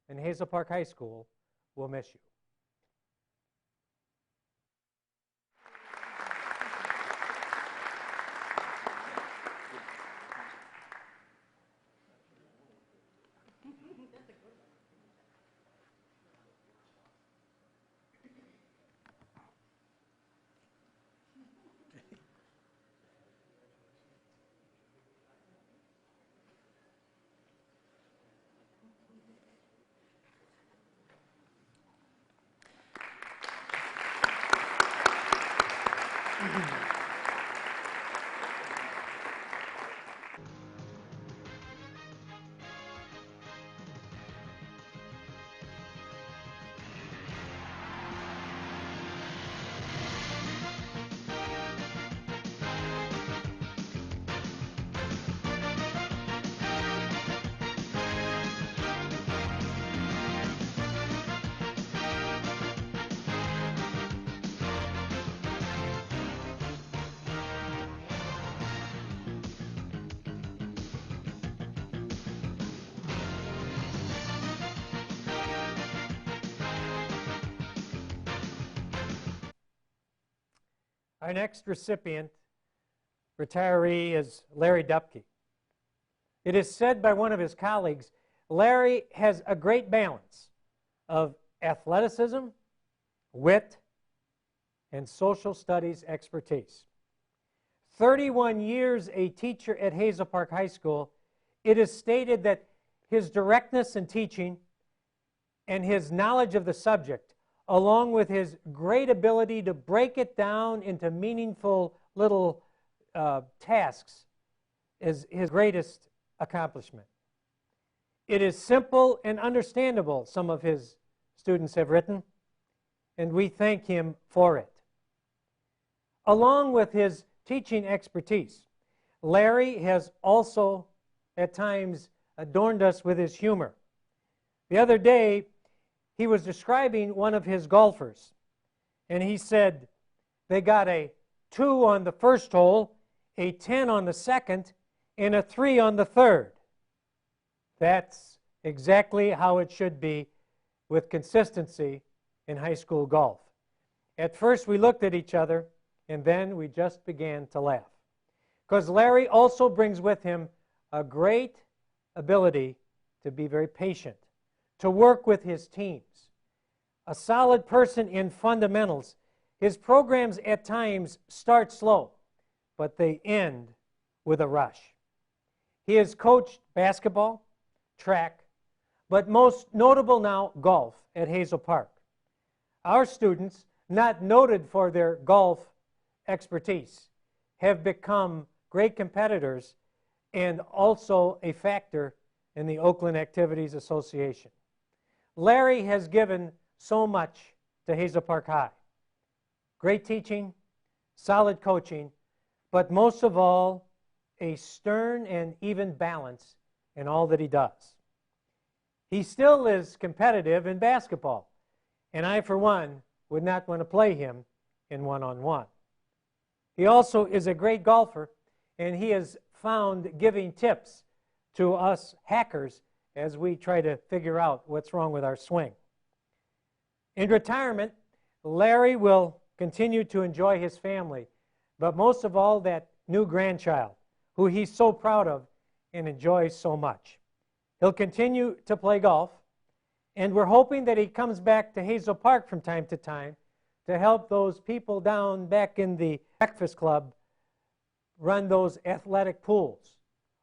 and Hazel Park High School will miss you. Our next recipient, retiree, is Larry Dupke. It is said by one of his colleagues, Larry has a great balance of athleticism, wit, and social studies expertise. 31 years a teacher at Hazel Park High School, it is stated that his directness in teaching and his knowledge of the subject, along with his great ability to break it down into meaningful little tasks, is his greatest accomplishment. It is simple and understandable, some of his students have written, and we thank him for it. Along with his teaching expertise, Larry has also at times adorned us with his humor. The other day, he was describing one of his golfers, and he said they got a 2 on the first hole, a 10 on the second, and a 3 on the third. That's exactly how it should be with consistency in high school golf. At first we looked at each other, and then we just began to laugh. Because Larry also brings with him a great ability to be very patient, to work with his teams. A solid person in fundamentals. His programs at times start slow, but they end with a rush. He has coached basketball, track, but most notable now, golf at Hazel Park. Our students, not noted for their golf expertise, have become great competitors and also a factor in the Oakland Activities Association. Larry has given so much to Hazel Park High. Great teaching, solid coaching, but most of all, a stern and even balance in all that he does. He still is competitive in basketball, and I, for one, would not want to play him in one-on-one. He also is a great golfer, and he has found giving tips to us hackers as we try to figure out what's wrong with our swing. In retirement, Larry will continue to enjoy his family, but most of all, that new grandchild, who he's so proud of and enjoys so much. He'll continue to play golf, and we're hoping that he comes back to Hazel Park from time to time to help those people down back in the Breakfast Club run those athletic pools.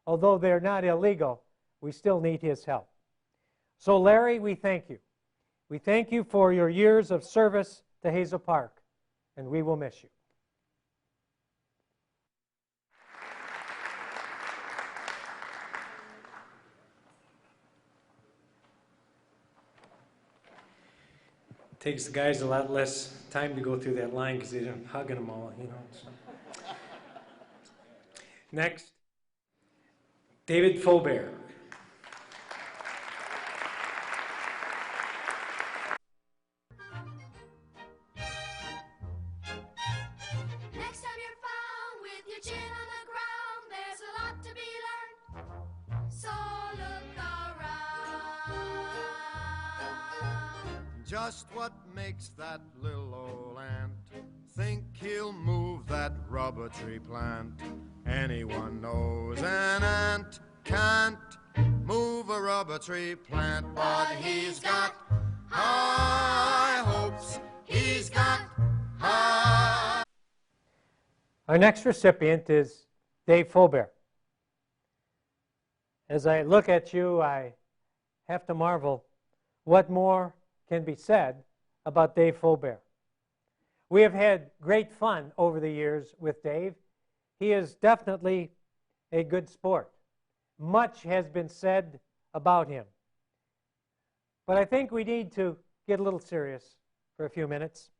Although they're not illegal, we still need his help. So Larry, we thank you. We thank you for your years of service to Hazel Park, and we will miss you. It takes the guys a lot less time to go through that line because they're hugging them all, you know. So. Next, David Faubert. Next time you're found with your chin on the ground, there's a lot to be learned. So look around. Just what makes that little old ant think he'll move that rubber tree plant? Anyone knows an ant can't move a rubber tree plant, but he's got high hopes. He's got high. Our next recipient is Dave Faubert. As I look at you, I have to marvel what more can be said about Dave Faubert. We have had great fun over the years with Dave. He is definitely a good sport. Much has been said about him. But I think we need to get a little serious for a few minutes.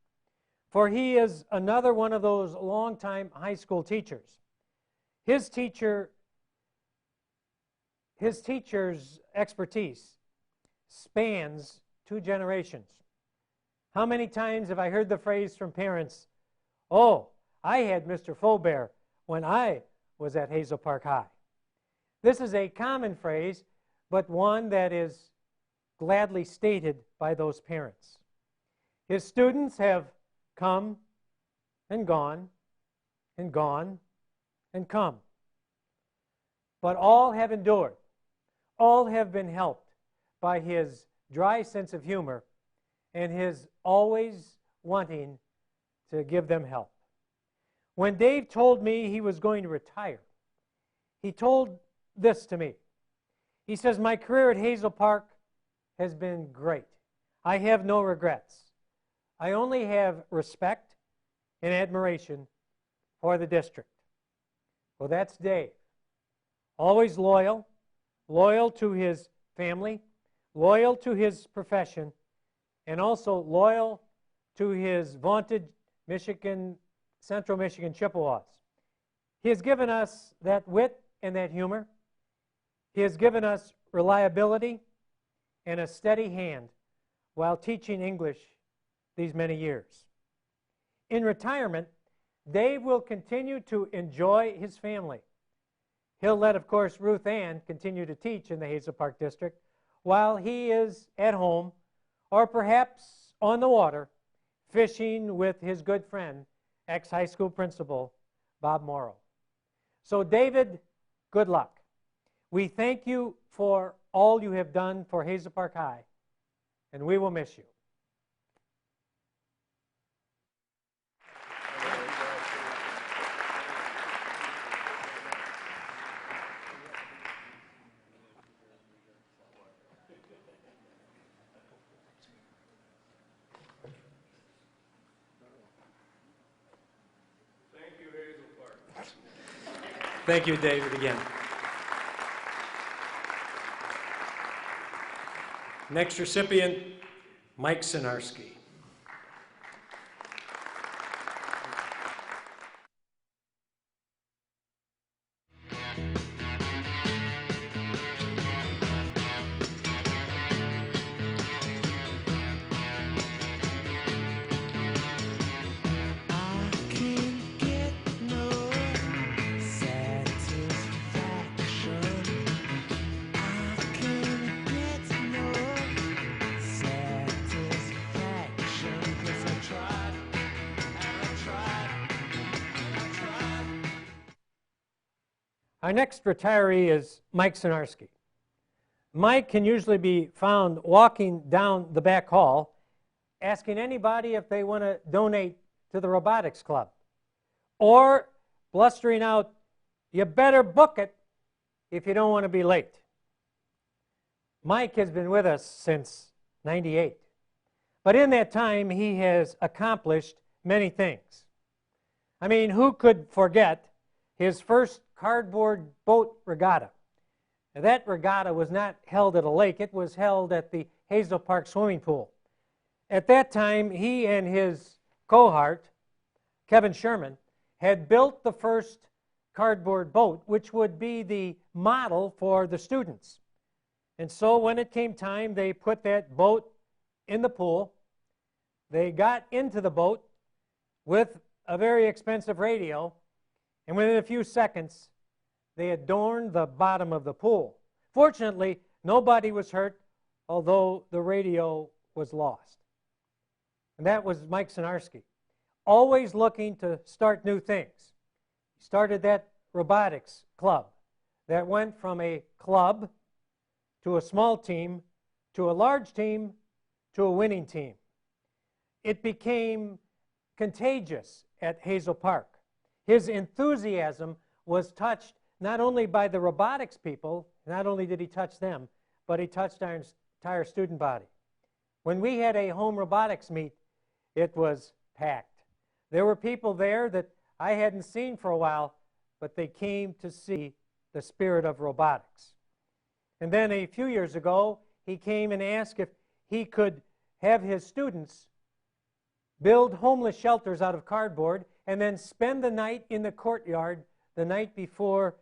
For he is another one of those longtime high school teachers. His teacher's expertise spans 2 generations. How many times have I heard the phrase from parents, "Oh, I had Mr. Faubert when I was at Hazel Park High." This is a common phrase, but one that is gladly stated by those parents. His students have come and gone and gone and come. But all have endured. All have been helped by his dry sense of humor and his always wanting to give them help. When Dave told me he was going to retire, he told this to me. He says, "My career at Hazel Park has been great. I have no regrets. I only have respect and admiration for the district." Well, that's Dave. Always loyal, loyal to his family, loyal to his profession, and also loyal to his vaunted Central Michigan Chippewas. He has given us that wit and that humor. He has given us reliability and a steady hand while teaching English these many years. In retirement, Dave will continue to enjoy his family. He'll let, of course, Ruth Ann continue to teach in the Hazel Park District while he is at home or perhaps on the water fishing with his good friend, ex-high school principal Bob Morrow. So David, good luck. We thank you for all you have done for Hazel Park High, and we will miss you. Thank you, David, again. Next recipient, Mike Sinarski. Our next retiree is Mike Sinarski. Mike can usually be found walking down the back hall asking anybody if they want to donate to the robotics club, or blustering out, "You better book it if you don't want to be late." Mike has been with us since '98, but in that time he has accomplished many things. I mean, who could forget his first cardboard boat regatta? Now, that regatta was not held at a lake, it was held at the Hazel Park swimming pool. At that time, he and his cohort, Kevin Sherman, had built the first cardboard boat, which would be the model for the students. And so when it came time, they put that boat in the pool. They got into the boat with a very expensive radio, and within a few seconds, they adorned the bottom of the pool. Fortunately, nobody was hurt, although the radio was lost. And that was Mike Sinarski, always looking to start new things. He started that robotics club that went from a club to a small team to a large team to a winning team. It became contagious at Hazel Park. His enthusiasm was touched not only by the robotics people, not only did he touch them, but he touched our entire student body. When we had a home robotics meet, it was packed. There were people there that I hadn't seen for a while, but they came to see the spirit of robotics. And then a few years ago, he came and asked if he could have his students build homeless shelters out of cardboard and then spend the night in the courtyard the night before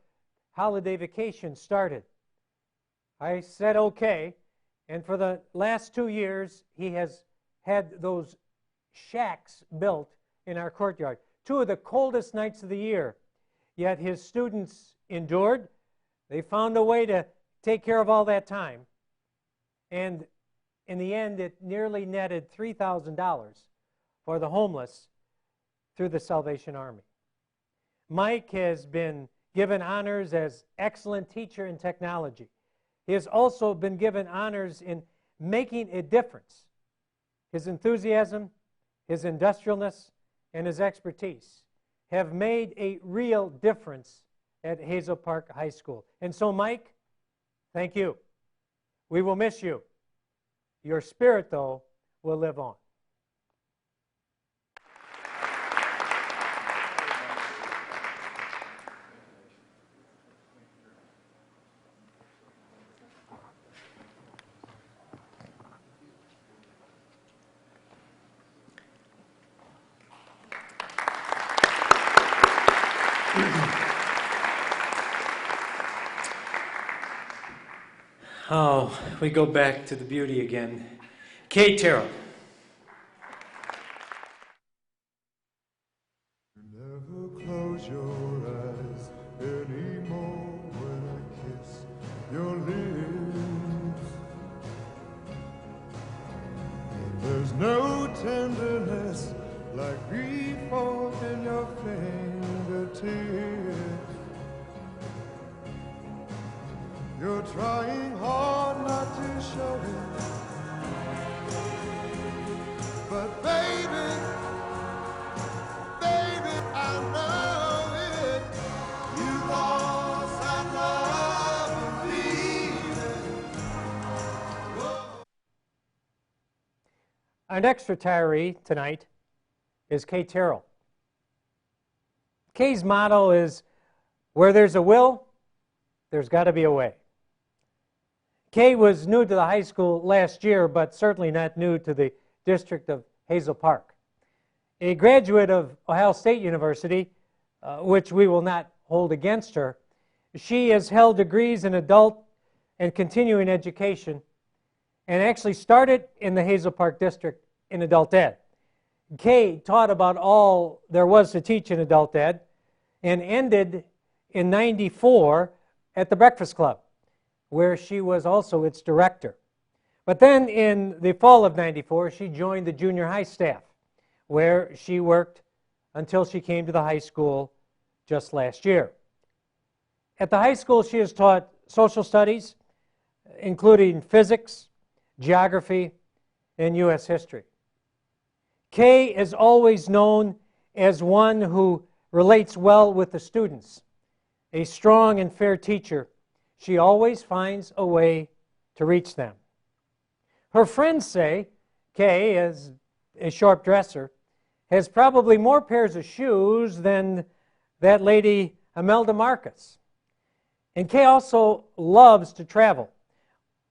holiday vacation started. I said okay, and for the last 2 years, he has had those shacks built in our courtyard. 2 of the coldest nights of the year, yet his students endured. They found a way to take care of all that time, and in the end, it nearly netted $3,000 for the homeless through the Salvation Army. Mike has been given honors as excellent teacher in technology. He has also been given honors in making a difference. His enthusiasm, his industrialness, and his expertise have made a real difference at Hazel Park High School. And so, Mike, thank you. We will miss you. Your spirit, though, will live on. Oh, we go back to the beauty again. Kay Terrell. Never close your eyes anymore when I kiss your lips. And there's no tenderness like before in your fingertips. You're trying hard not to show it, but baby, I know it. You lost that love and feeling. Our next retiree tonight is Kay Terrell. Kay's motto is, Where there's a will, there's got to be a way. Kay was new to the high school last year, but certainly not new to the district of Hazel Park. A graduate of Ohio State University, which we will not hold against her, she has held degrees in adult and continuing education and actually started in the Hazel Park district in adult ed. Kay taught about all there was to teach in adult ed and ended in '94 at the Breakfast Club, where she was also its director. But then in the fall of '94, she joined the junior high staff, where she worked until she came to the high school just last year. At the high school, she has taught social studies, including physics, geography, and U.S. history. Kay is always known as one who relates well with the students. A strong and fair teacher, she always finds a way to reach them. Her friends say Kay, as a sharp dresser, has probably more pairs of shoes than that lady Imelda Marcus. And Kay also loves to travel.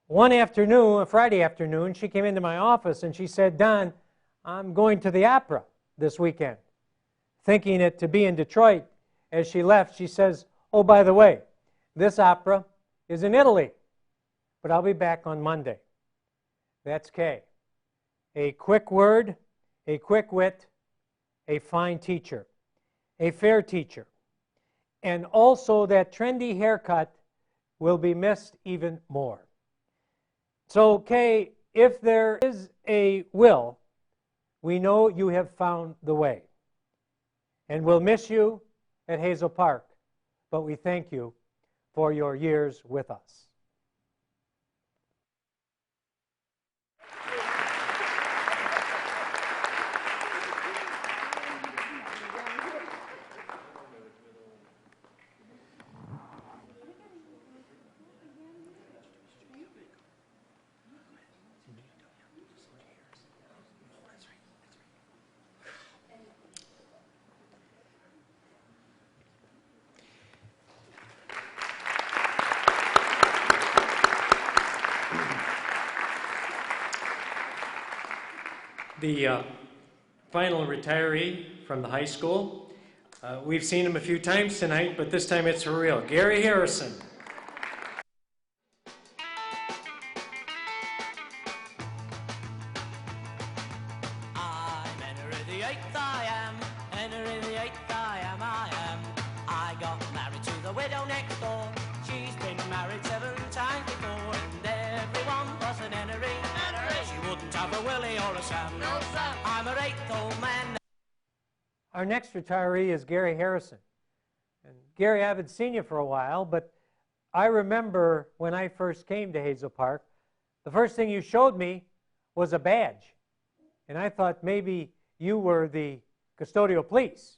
One afternoon, a Friday afternoon, she came into my office and she said, "Don, I'm going to the opera this weekend." Thinking it to be in Detroit, as she left, she says, "Oh, by the way, this opera is in Italy, but I'll be back on Monday." That's Kay. A quick word, a quick wit, a fine teacher, a fair teacher, and also that trendy haircut will be missed even more. So, Kay, if there is a will, we know you have found the way. And we'll miss you at Hazel Park, but we thank you for your years with us. The final retiree from the high school. We've seen him a few times tonight, but this time it's for real. Gary Harrison. I'm Henry the Eighth, I am. Henry the Eighth, I am, I am. I got married to the widow next door. She's been married 7 times before, and everyone was an Henry. She wouldn't have a Willie or a Sam. No, Sam. I'm her 8th old man. Our next retiree is Gary Harrison. And Gary, I haven't seen you for a while, but I remember when I first came to Hazel Park, the first thing you showed me was a badge. And I thought maybe you were the custodial police.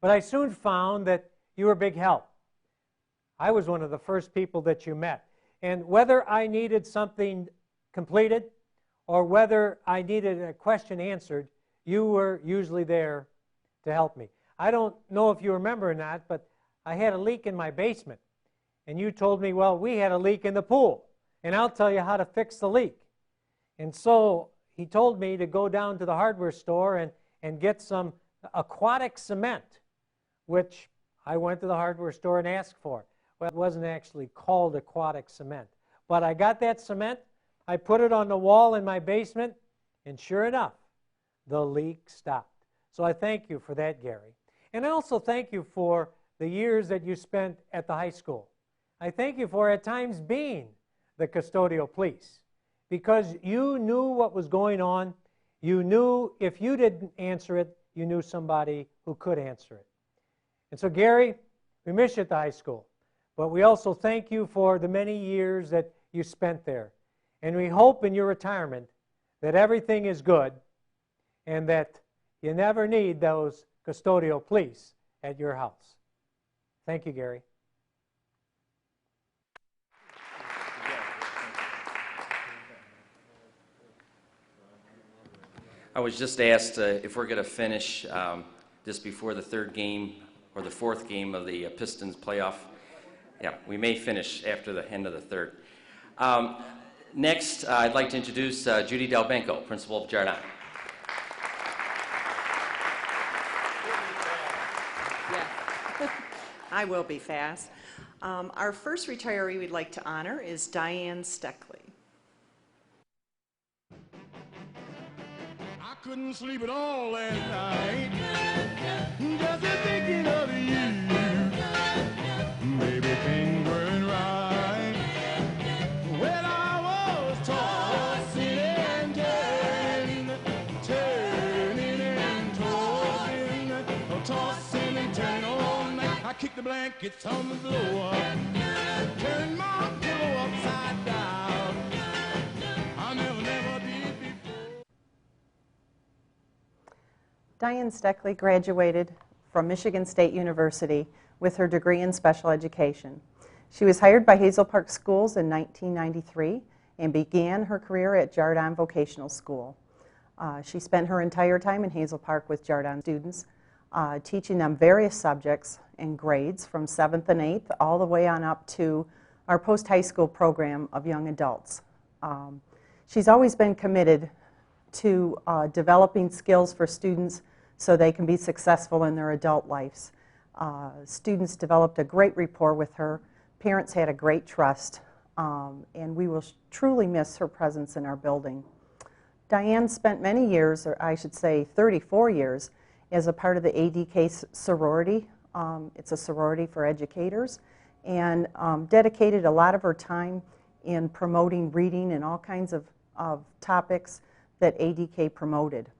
But I soon found that you were a big help. I was one of the first people that you met. And whether I needed something completed or whether I needed a question answered, you were usually there to help me. I don't know if you remember or not, but I had a leak in my basement. And you told me, well, we had a leak in the pool, and I'll tell you how to fix the leak. And so he told me to go down to the hardware store and get some aquatic cement, which I went to the hardware store and asked for. Well, it wasn't actually called aquatic cement. But I got that cement, I put it on the wall in my basement, and sure enough, the leak stopped. So I thank you for that, Gary. And I also thank you for the years that you spent at the high school. I thank you for at times being the custodial police, because you knew what was going on. You knew if you didn't answer it, you knew somebody who could answer it. And so, Gary, we miss you at the high school, but we also thank you for the many years that you spent there. And we hope in your retirement that everything is good and that you never need those custodial police at your house. Thank you, Gary. I was just asked if we're going to finish just before the third game or the fourth game of the Pistons playoff. Yeah, we may finish after the end of the third. Next, I'd like to introduce Judy Del Banco, principal of Jardin. I will be fast. Our first retiree we'd like to honor is Diane Steckley. I couldn't sleep at all last night, just thinking of you. Baby, things weren't right. When I was tossing and turning and tossing and turning all night. I kicked the blankets on the floor, turned my pillow upside down. I never did before. Diane Steckley graduated from Michigan State University with her degree in special education. She was hired by Hazel Park Schools in 1993 and began her career at Jardin Vocational School. She spent her entire time in Hazel Park with Jardin students, teaching them various subjects and grades from 7th and 8th all the way on up to our post-high school program of young adults. She's always been committed to developing skills for students so they can be successful in their adult lives. Students developed a great rapport with her. Parents had a great trust, and we will truly miss her presence in our building. Diane spent many years, or I should say 34 years, as a part of the ADK sorority. It's a sorority for educators, and dedicated a lot of her time in promoting reading and all kinds of topics that ADK promoted.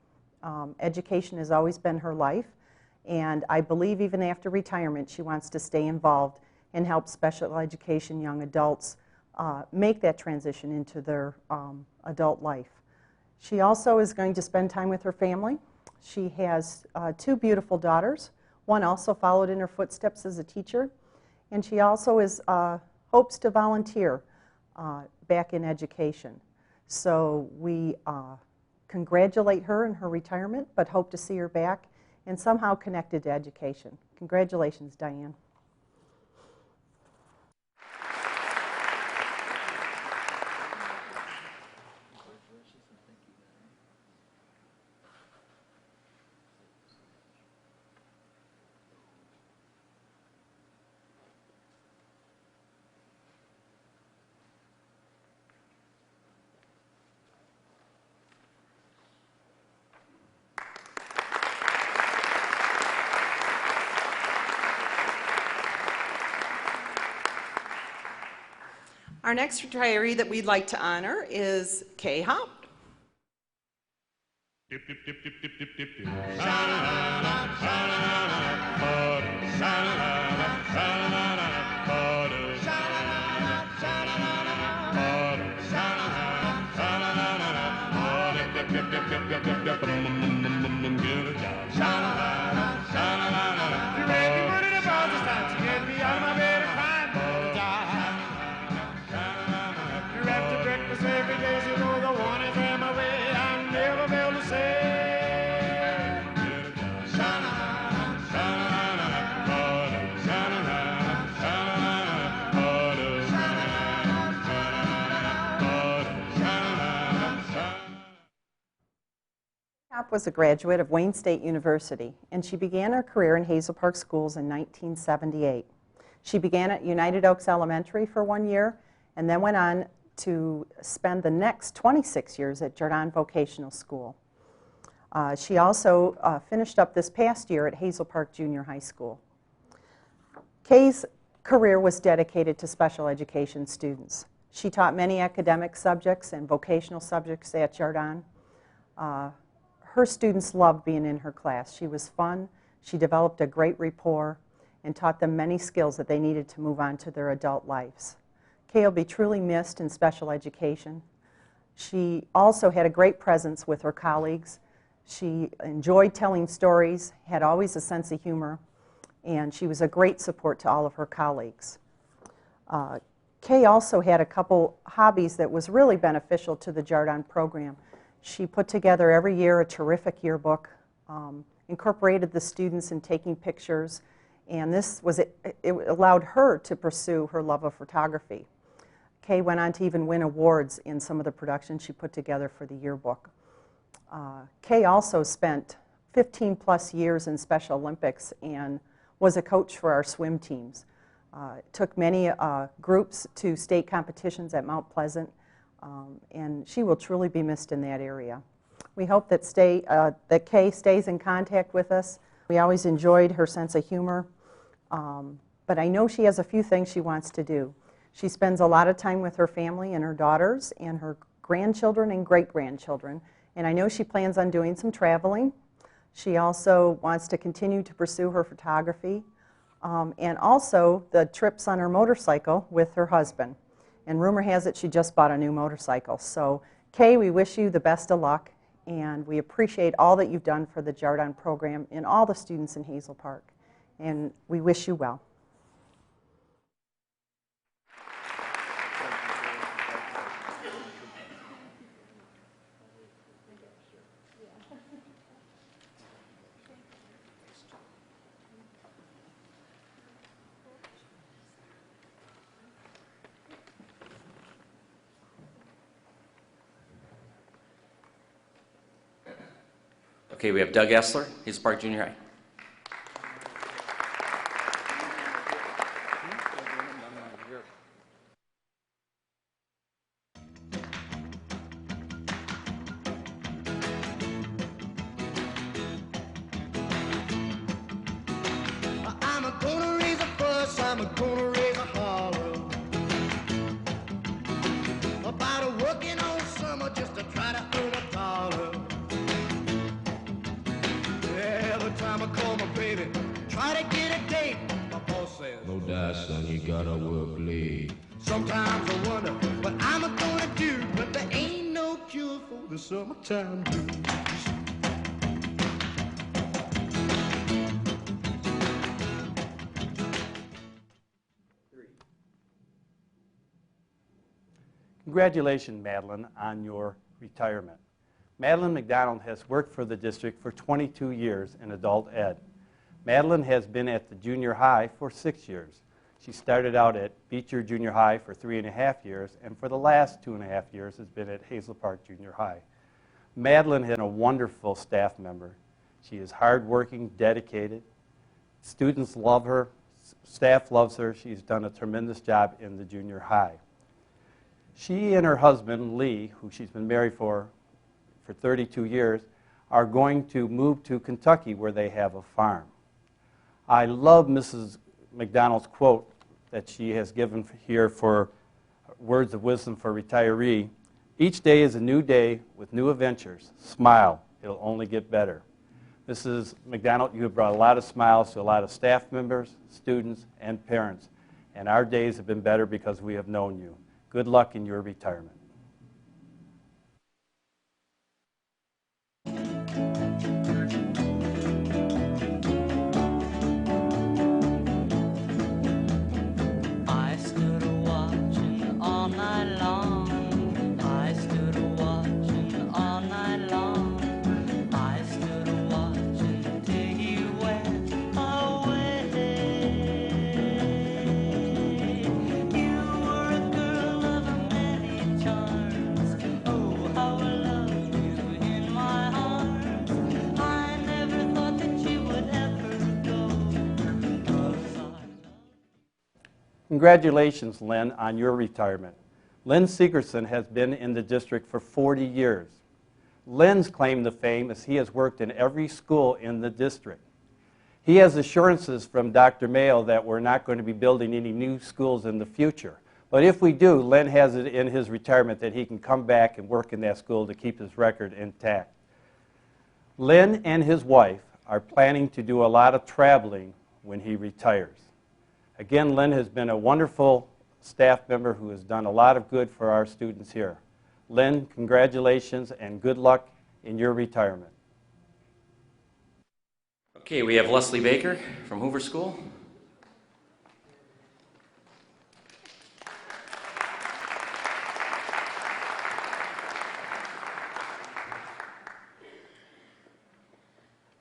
Education has always been her life, and I believe even after retirement she wants to stay involved and help special education young adults make that transition into their adult life. She also is going to spend time with her family. She has 2 beautiful daughters. One also followed in her footsteps as a teacher, and she also hopes to volunteer back in education. So we congratulate her in her retirement, but hope to see her back and somehow connected to education. Congratulations, Diane. Our next retiree that we'd like to honor is Kay Hop. Dip, dip, dip, dip, dip, dip, dip, dip. Hop was a graduate of Wayne State University, and she began her career in Hazel Park Schools in 1978. She began at United Oaks Elementary for 1 year, and then went on to spend the next 26 years at Jardin Vocational School. She also finished up this past year at Hazel Park Junior High School. Kay's career was dedicated to special education students. She taught many academic subjects and vocational subjects at Jardin. Her students loved being in her class. She was fun, she developed a great rapport, and taught them many skills that they needed to move on to their adult lives. Kay will be truly missed in special education. She also had a great presence with her colleagues. She enjoyed telling stories, had always a sense of humor, and she was a great support to all of her colleagues. Kay also had a couple hobbies that was really beneficial to the Jardin program. She put together every year a terrific yearbook, incorporated the students in taking pictures, And it allowed her to pursue her love of photography. Kay went on to even win awards in some of the productions she put together for the yearbook. Kay also spent 15 plus years in Special Olympics and was a coach for our swim teams. Took many groups to state competitions at Mount Pleasant, and she will truly be missed in that area. We hope that Kay stays in contact with us. We always enjoyed her sense of humor, but I know she has a few things she wants to do. She spends a lot of time with her family and her daughters and her grandchildren and great-grandchildren, and I know she plans on doing some traveling. She also wants to continue to pursue her photography and also the trips on her motorcycle with her husband. And rumor has it she just bought a new motorcycle. So, Kay, we wish you the best of luck, and we appreciate all that you've done for the Jardin program and all the students in Hazel Park. And we wish you well. Okay, we have Doug Essler, Hazel Park Junior High. I'm gonna raise a fuss, I'm gonna raise a holler about working all summer just to try to earn a dollar. Every time I call my baby, try to get a date, my boss says, no doubt, son, you gotta work late. Sometimes I wonder what I'm gonna do, but there ain't no cure for the summertime blues. Congratulations, Madeline, on your retirement. Madeline McDonald has worked for the district for 22 years in adult ed. Madeline has been at the junior high for 6 years. She started out at Beecher Junior High for 3.5 years, and for the last 2.5 years has been at Hazel Park Junior High. Madeline has been a wonderful staff member. She is hardworking, dedicated. Students love her. Staff loves her. She's done a tremendous job in the junior high. She and her husband, Lee, who she's been married for 32 years, are going to move to Kentucky where they have a farm. I love Mrs. McDonald's quote that she has given here for words of wisdom for retiree. Each day is a new day with new adventures. Smile, it'll only get better. Mrs. McDonald, you have brought a lot of smiles to a lot of staff members, students, and parents, and our days have been better because we have known you. Good luck in your retirement. I stood watching all night long. I stood watching all night long. I stood watching till you went away. You were a girl of many charms. Oh, how I loved you in my arms. I never thought that you would ever go. 'Cause Congratulations, Lynn, on your retirement. Lynn Segerson has been in the district for 40 years. Lynn's claim to fame is he has worked in every school in the district. He has assurances from Dr. Mayo that we're not going to be building any new schools in the future. But if we do, Lynn has it in his retirement that he can come back and work in that school to keep his record intact. Lynn and his wife are planning to do a lot of traveling when he retires. Again, Lynn has been a wonderful staff member who has done a lot of good for our students here. Lynn, congratulations and good luck in your retirement. Okay, we have Leslie Baker from Hoover School.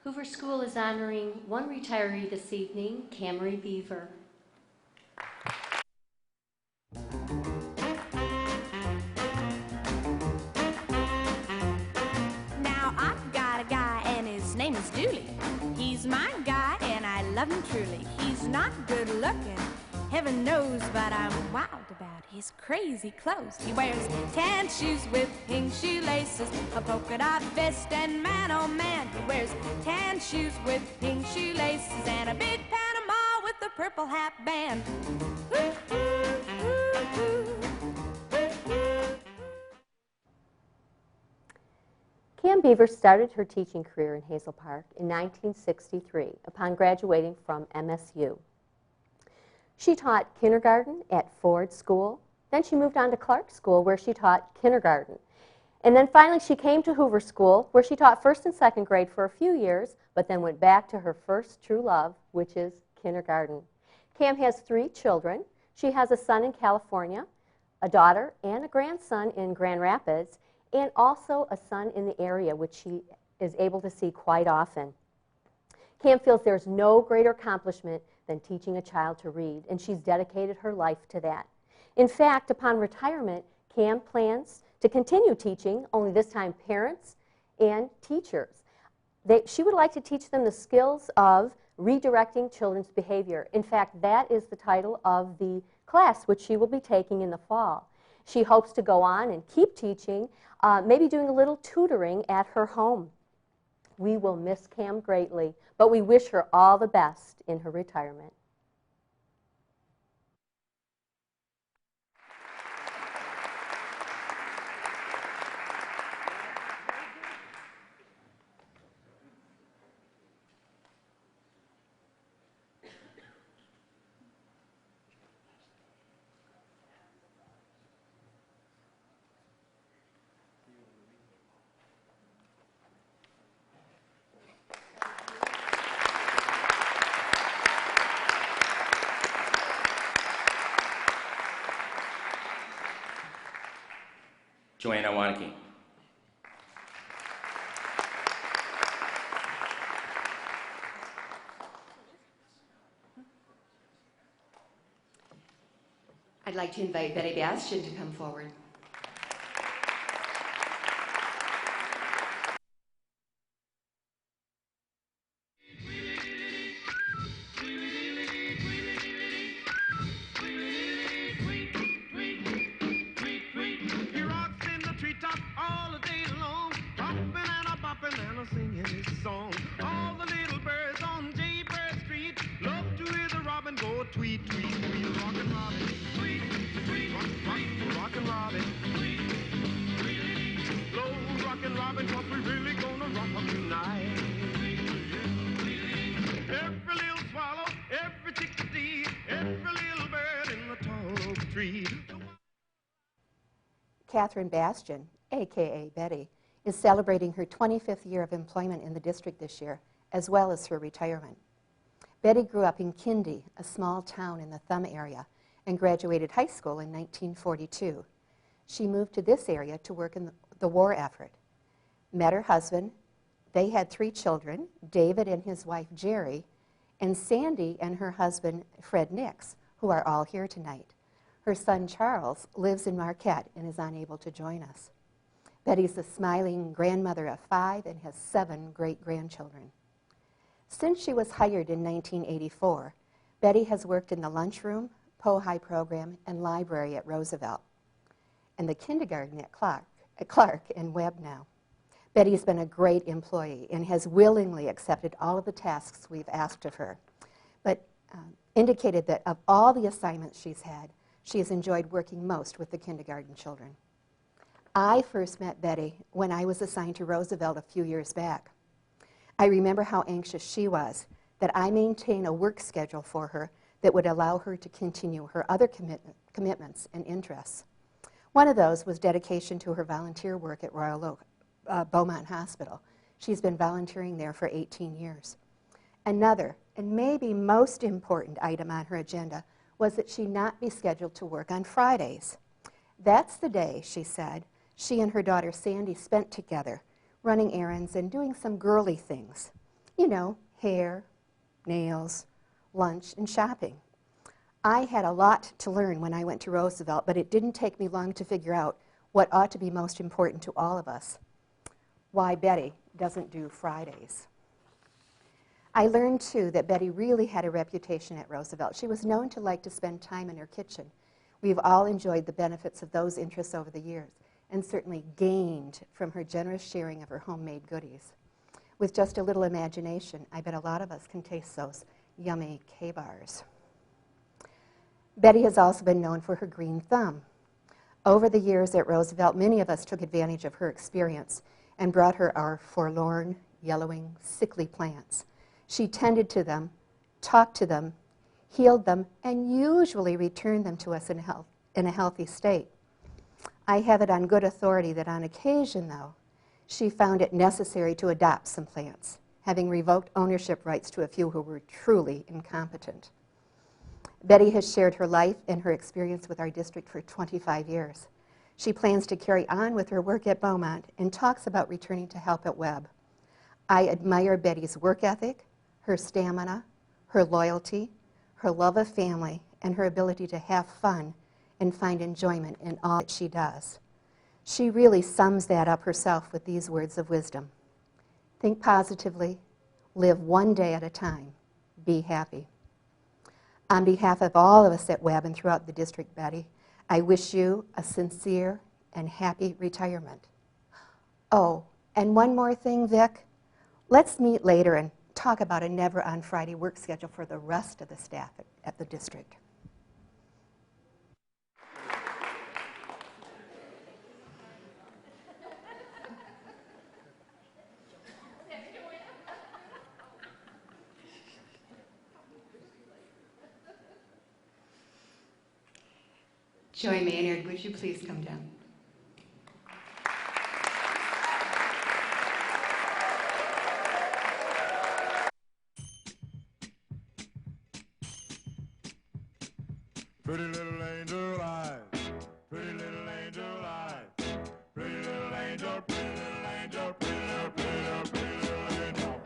Hoover School is honoring one retiree this evening, Camry Beaver. Now I've got a guy and his name is Dooley. He's my guy and I love him truly. He's not good looking, heaven knows, but I'm wild about his crazy clothes. He wears tan shoes with pink shoelaces, a polka dot vest, and man oh man, he wears tan shoes with pink shoelaces and a big Panama with a purple hat band. Ooh, ooh, ooh, ooh. Cam Beaver started her teaching career in Hazel Park in 1963 upon graduating from MSU. She taught kindergarten at Ford School, then she moved on to Clark School where she taught kindergarten. And then finally she came to Hoover School where she taught first and second grade for a few years, but then went back to her first true love, which is kindergarten. Cam has 3 children. She has a son in California, a daughter and a grandson in Grand Rapids, and also a son in the area, which she is able to see quite often. Cam feels there's no greater accomplishment than teaching a child to read, and she's dedicated her life to that. In fact, upon retirement, Cam plans to continue teaching, only this time parents and teachers. She would like to teach them the skills of redirecting children's behavior. In fact, that is the title of the class which she will be taking in the fall. She hopes to go on and keep teaching, maybe doing a little tutoring at her home. We will miss Cam greatly, but we wish her all the best in her retirement. Joanna Waneke. I'd like to invite Betty Bastian to come forward. He rocks in the treetop all the day long, hopping and a bopping and a singing his song. All the little birds on Jaybird Street love to hear the robin go tweet, tweet, tweet. Rockin' Robin, tweet, tweet, rockin' Robin, tweet, tweet. Blow rockin' Robin, 'cause we really gonna rock tonight. Every little swallow, every chickadee, every little bird in the tall oak tree. Catherine Bastian, a.k.a. Betty, is celebrating her 25th year of employment in the district this year, as well as her retirement. Betty grew up in Kindy, a small town in the Thumb area, and graduated high school in 1942. She moved to this area to work in the war effort. Met her husband. They had 3 children, David and his wife Jerry, and Sandy and her husband Fred Nix, who are all here tonight. Her son Charles lives in Marquette and is unable to join us. Betty's a smiling grandmother of 5 and has 7 great-grandchildren. Since she was hired in 1984, Betty has worked in the lunchroom, POHI program, and library at Roosevelt, and the kindergarten at Clark and Webb now. Betty's been a great employee and has willingly accepted all of the tasks we've asked of her, but indicated that of all the assignments she's had, she has enjoyed working most with the kindergarten children. I first met Betty when I was assigned to Roosevelt a few years back. I remember how anxious she was that I maintain a work schedule for her that would allow her to continue her other commitments and interests. One of those was dedication to her volunteer work at Royal Oak, Beaumont Hospital. She's been volunteering there for 18 years. Another, and maybe most important item on her agenda was that she not be scheduled to work on Fridays. That's the day, she said, she and her daughter Sandy spent together, running errands and doing some girly things. You know, hair, nails, lunch, and shopping. I had a lot to learn when I went to Roosevelt, but it didn't take me long to figure out what ought to be most important to all of us. Why Betty doesn't do Fridays. I learned, too, that Betty really had a reputation at Roosevelt. She was known to like to spend time in her kitchen. We've all enjoyed the benefits of those interests over the years, and certainly gained from her generous sharing of her homemade goodies. With just a little imagination, I bet a lot of us can taste those yummy K-bars. Betty has also been known for her green thumb. Over the years at Roosevelt, many of us took advantage of her experience and brought her our forlorn, yellowing, sickly plants. She tended to them, talked to them, healed them, and usually returned them to us in a healthy state. I have it on good authority that on occasion, though, she found it necessary to adopt some plants, having revoked ownership rights to a few who were truly incompetent. Betty has shared her life and her experience with our district for 25 years. She plans to carry on with her work at Beaumont and talks about returning to help at Webb. I admire Betty's work ethic, her stamina, her loyalty, her love of family, and her ability to have fun and find enjoyment in all that she does. She really sums that up herself with these words of wisdom. Think positively, live one day at a time, be happy. On behalf of all of us at Webb and throughout the district, Betty, I wish you a sincere and happy retirement. Oh, and one more thing, Vic. Let's meet later and talk about a never on Friday work schedule for the rest of the staff at the district. Joy Maynard, would you please come down? Pretty little angel eyes, pretty little angel eyes, pretty little angel, pretty little angel, pretty little, pretty little, pretty little angel.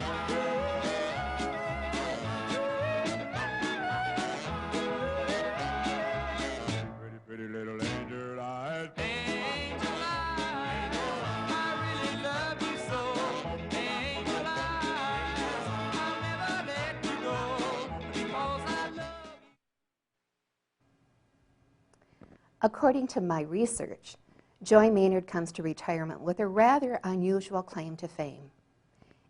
Pretty, pretty little angel eyes. Angel eyes, I really love you so. Angel eyes, I'll never let you go, because I love you. According to my research, Joy Maynard comes to retirement with a rather unusual claim to fame.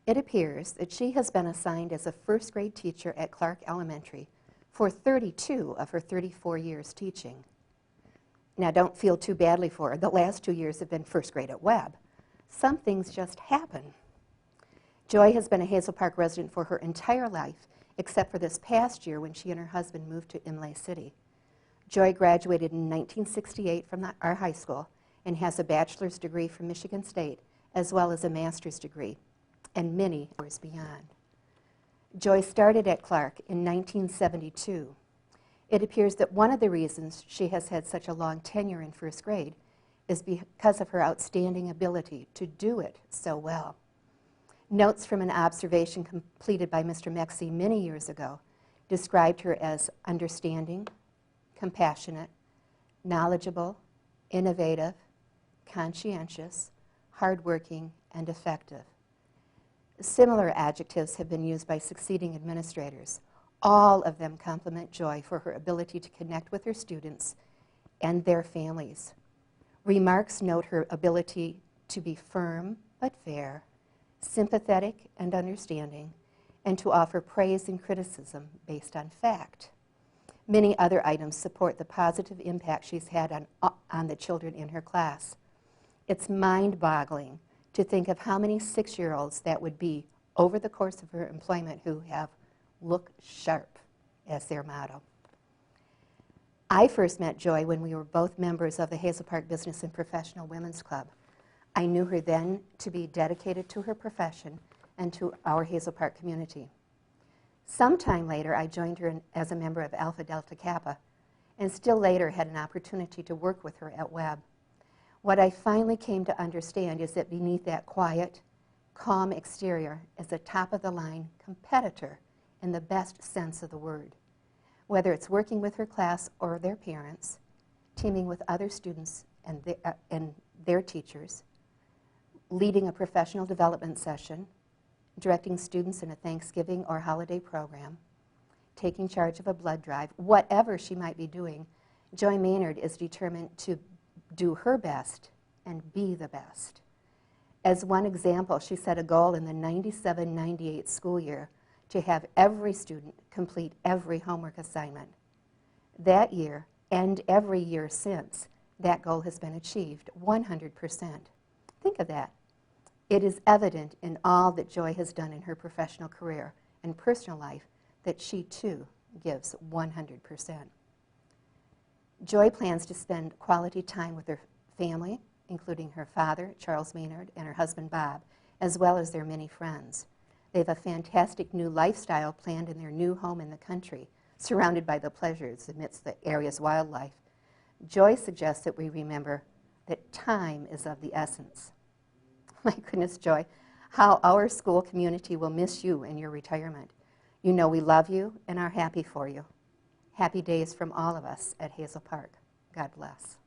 It appears that she has been assigned as a first grade teacher at Clark Elementary for 32 of her 34 years teaching. Now, don't feel too badly for her. The last 2 years have been first grade at Webb. Some things just happen. Joy has been a Hazel Park resident for her entire life, except for this past year when she and her husband moved to Imlay City. Joy graduated in 1968 from our high school and has a bachelor's degree from Michigan State, as well as a master's degree, and many years beyond. Joy started at Clark in 1972. It appears that one of the reasons she has had such a long tenure in first grade is because of her outstanding ability to do it so well. Notes from an observation completed by Mr. Mexi many years ago described her as understanding, compassionate, knowledgeable, innovative, conscientious, hardworking, and effective. Similar adjectives have been used by succeeding administrators. All of them compliment Joy for her ability to connect with her students and their families. Remarks note her ability to be firm but fair, sympathetic and understanding, and to offer praise and criticism based on fact. Many other items support the positive impact she's had on the children in her class. It's mind-boggling to think of how many 6-year-olds that would be over the course of her employment who have "look sharp" as their motto. I first met Joy when we were both members of the Hazel Park Business and Professional Women's Club. I knew her then to be dedicated to her profession and to our Hazel Park community. Sometime later, I joined her as a member of Alpha Delta Kappa, and still later had an opportunity to work with her at Webb. What I finally came to understand is that beneath that quiet, calm exterior as a top-of-the-line competitor in the best sense of the word. Whether it's working with her class or their parents, teaming with other students and their teachers, leading a professional development session, directing students in a Thanksgiving or holiday program, taking charge of a blood drive, whatever she might be doing, Joy Maynard is determined to do her best and be the best. As one example, she set a goal in the 97-98 school year to have every student complete every homework assignment. That year, and every year since, that goal has been achieved 100%. Think of that. It is evident in all that Joy has done in her professional career and personal life that she too gives 100%. Joy plans to spend quality time with her family, including her father, Charles Maynard, and her husband, Bob, as well as their many friends. They have a fantastic new lifestyle planned in their new home in the country, surrounded by the pleasures amidst the area's wildlife. Joy suggests that we remember that time is of the essence. My goodness, Joy, how our school community will miss you in your retirement. You know we love you and are happy for you. Happy days from all of us at Hazel Park. God bless.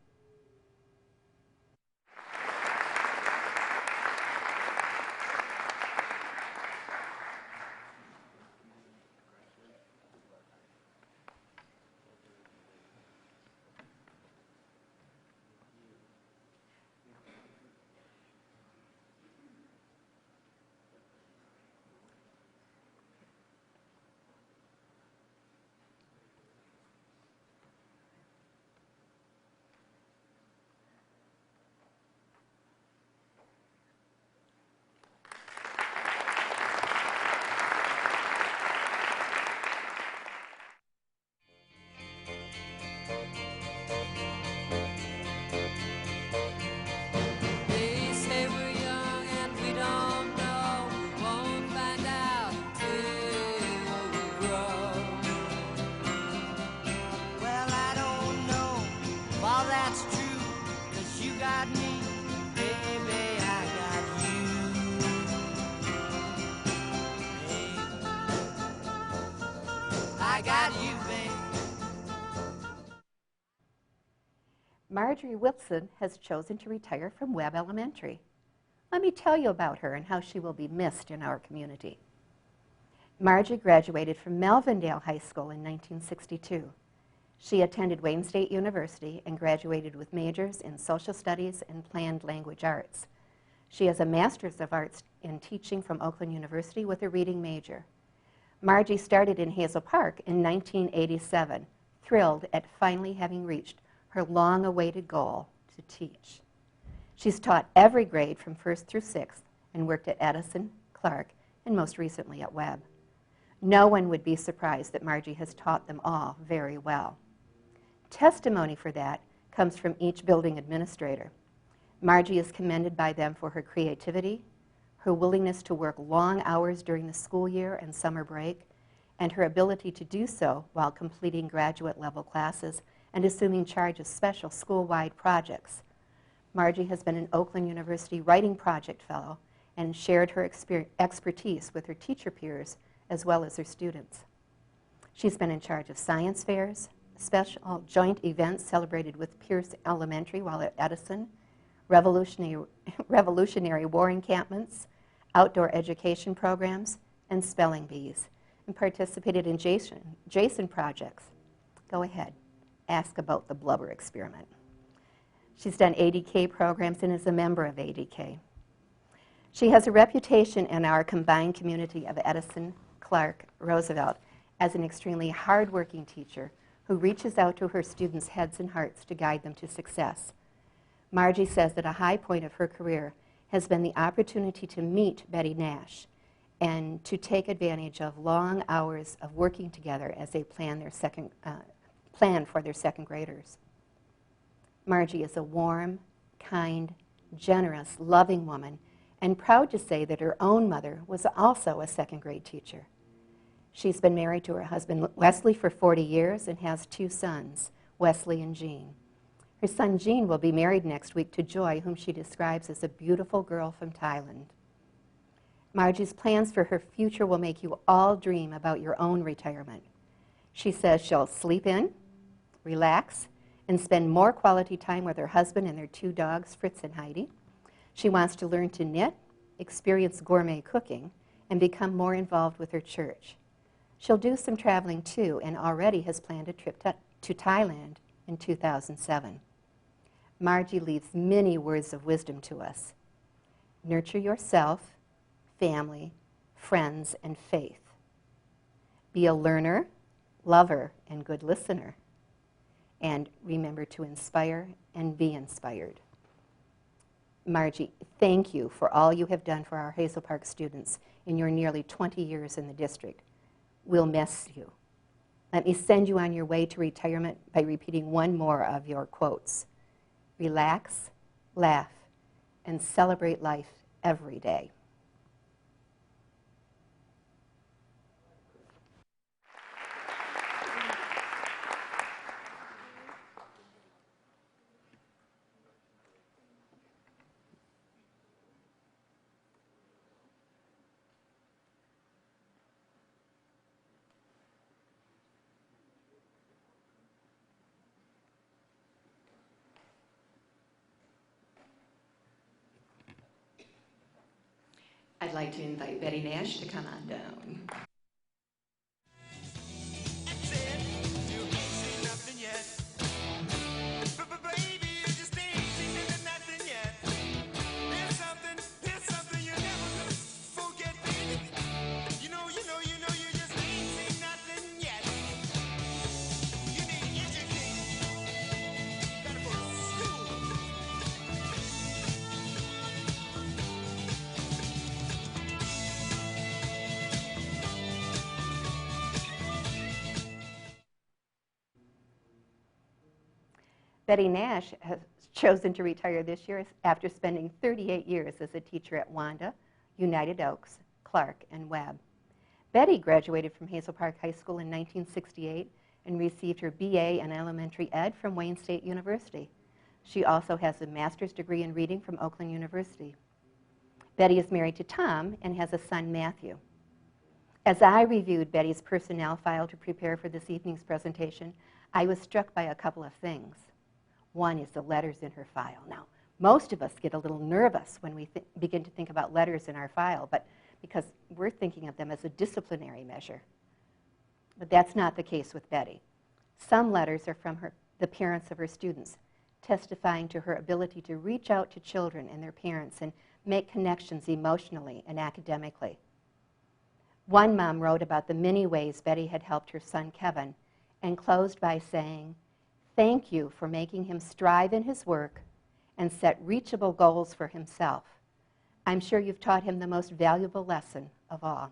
They say we're young and we don't know, won't find out till we grow. Well, I don't know if all that's true, 'cause you got me, baby, I got you. Babe, I got you, babe. Marjorie Wilson has chosen to retire from Webb Elementary. Let me tell you about her and how she will be missed in our community. Marjorie graduated from Melvindale High School in 1962. She attended Wayne State University and graduated with majors in social studies and planned language arts. She has a master's of arts in teaching from Oakland University with a reading major. Margie started in Hazel Park in 1987, thrilled at finally having reached her long-awaited goal to teach. She's taught every grade from 1st through 6th and worked at Edison, Clark, and most recently at Webb. No one would be surprised that Margie has taught them all very well. Testimony for that comes from each building administrator. Margie is commended by them for her creativity, her willingness to work long hours during the school year and summer break, and her ability to do so while completing graduate-level classes and assuming charge of special school-wide projects. Margie has been an Oakland University Writing Project Fellow and shared her expertise with her teacher peers as well as her students. She's been in charge of science fairs, special joint events celebrated with Pierce Elementary while at Edison, Revolutionary War encampments, outdoor education programs, and spelling bees, and participated in Jason projects. Go ahead. Ask about the blubber experiment. She's done ADK programs and is a member of ADK. She has a reputation in our combined community of Edison, Clark, Roosevelt as an extremely hardworking teacher who reaches out to her students' heads and hearts to guide them to success. Margie says that a high point of her career has been the opportunity to meet Betty Nash and to take advantage of long hours of working together as they plan for their second graders. Margie is a warm, kind, generous, loving woman and proud to say that her own mother was also a second grade teacher. She's been married to her husband Wesley for 40 years and has 2 sons, Wesley and Jean. Her son Jean will be married next week to Joy, whom she describes as a beautiful girl from Thailand. Margie's plans for her future will make you all dream about your own retirement. She says she'll sleep in, relax, and spend more quality time with her husband and their 2 dogs, Fritz and Heidi. She wants to learn to knit, experience gourmet cooking, and become more involved with her church. She'll do some traveling too, and already has planned a trip to Thailand in 2007. Margie leaves many words of wisdom to us. Nurture yourself, family, friends, and faith. Be a learner, lover, and good listener. And remember to inspire and be inspired. Margie, thank you for all you have done for our Hazel Park students in your nearly 20 years in the district. We'll miss you. Let me send you on your way to retirement by repeating one more of your quotes. Relax, laugh, and celebrate life every day. I'd like to invite Betty Nash to come on down. Betty Nash has chosen to retire this year after spending 38 years as a teacher at Wanda, United Oaks, Clark, and Webb. Betty graduated from Hazel Park High School in 1968 and received her BA in elementary ed from Wayne State University. She also has a master's degree in reading from Oakland University. Betty is married to Tom and has a son, Matthew. As I reviewed Betty's personnel file to prepare for this evening's presentation, I was struck by a couple of things. One is the letters in her file. Now, most of us get a little nervous when we begin to think about letters in our file, but because we're thinking of them as a disciplinary measure. But that's not the case with Betty. Some letters are from the parents of her students, testifying to her ability to reach out to children and their parents and make connections emotionally and academically. One mom wrote about the many ways Betty had helped her son Kevin and closed by saying, "Thank you for making him strive in his work and set reachable goals for himself. I'm sure you've taught him the most valuable lesson of all."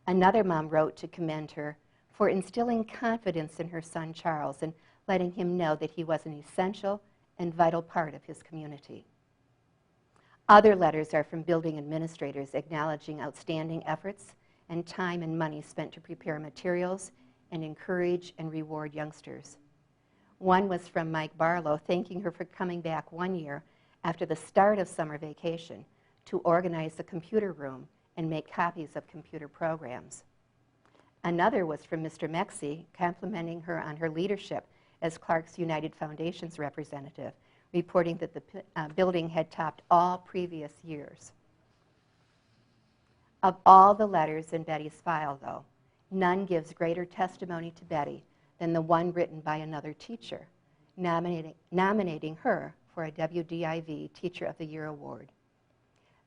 Another mom wrote to commend her for instilling confidence in her son Charles and letting him know that he was an essential and vital part of his community. Other letters are from building administrators acknowledging outstanding efforts and time and money spent to prepare materials and encourage and reward youngsters. One was from Mike Barlow, thanking her for coming back 1 year after the start of summer vacation to organize the computer room and make copies of computer programs. Another was from Mr. Mexi, complimenting her on her leadership as Clark's United Foundation's representative, reporting that the building had topped all previous years. Of all the letters in Betty's file, though, none gives greater testimony to Betty than the one written by another teacher, nominating her for a WDIV Teacher of the Year award.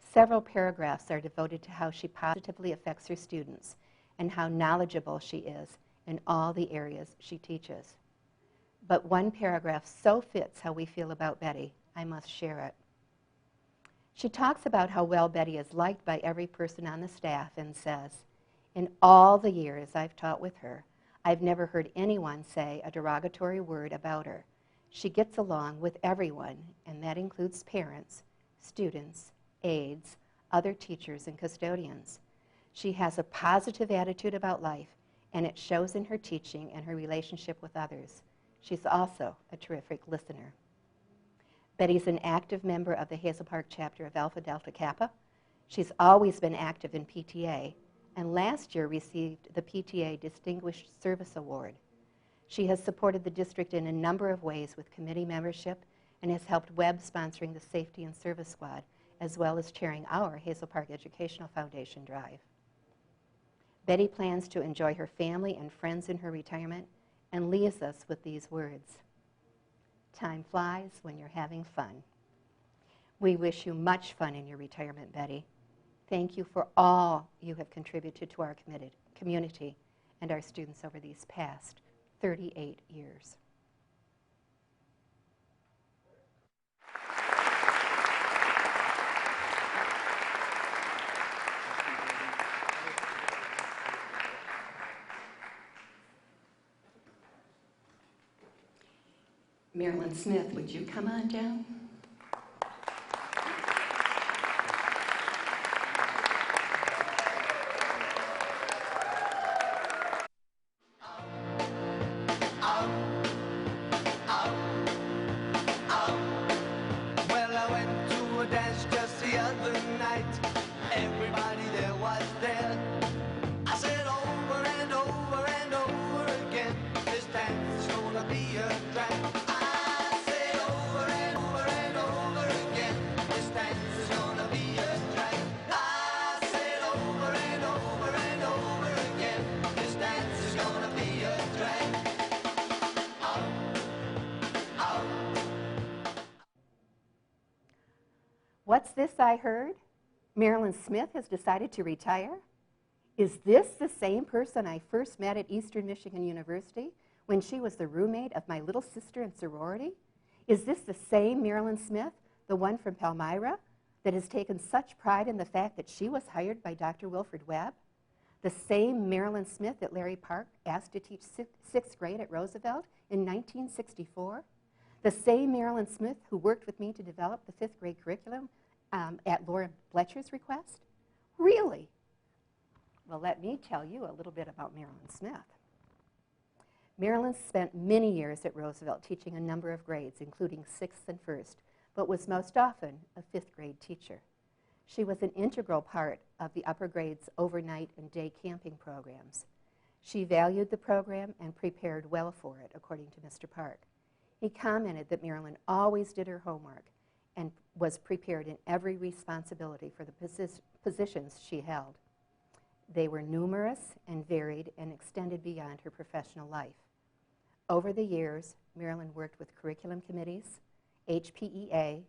Several paragraphs are devoted to how she positively affects her students and how knowledgeable she is in all the areas she teaches. But one paragraph so fits how we feel about Betty, I must share it. She talks about how well Betty is liked by every person on the staff and says, "In all the years I've taught with her, I've never heard anyone say a derogatory word about her. She gets along with everyone, and that includes parents, students, aides, other teachers, and custodians. She has a positive attitude about life, and it shows in her teaching and her relationship with others. She's also a terrific listener." Betty's an active member of the Hazel Park chapter of Alpha Delta Kappa. She's always been active in PTA, and last year received the PTA Distinguished Service Award. She has supported the district in a number of ways with committee membership and has helped web sponsoring the Safety and Service Squad, as well as chairing our Hazel Park Educational Foundation drive. Betty plans to enjoy her family and friends in her retirement and leaves us with these words: "Time flies when you're having fun." We wish you much fun in your retirement, Betty. Thank you for all you have contributed to our community and our students over these past 38 years. Marilyn Smith, would you come on down? Well, I went to a dance just the other night. Everybody there was there. I said over and over and over again, this dance is gonna be a drag. I said over and over and over again, this dance is gonna be a drag. I said over and over and over again, this dance is gonna be a drag. What's this I heard? Marilyn Smith has decided to retire? Is this the same person I first met at Eastern Michigan University when she was the roommate of my little sister in sorority? Is this the same Marilyn Smith, the one from Palmyra, that has taken such pride in the fact that she was hired by Dr. Wilfred Webb? The same Marilyn Smith that Larry Park asked to teach sixth grade at Roosevelt in 1964? The same Marilyn Smith who worked with me to develop the fifth grade curriculum at Laura Bletcher's request? Really? Well, let me tell you a little bit about Marilyn Smith. Marilyn spent many years at Roosevelt teaching a number of grades, including sixth and first, but was most often a fifth grade teacher. She was an integral part of the upper grades overnight and day camping programs. She valued the program and prepared well for it, according to Mr. Park. He commented that Marilyn always did her homework and was prepared in every responsibility for the positions she held. They were numerous and varied and extended beyond her professional life. Over the years, Marilyn worked with curriculum committees, HPEA,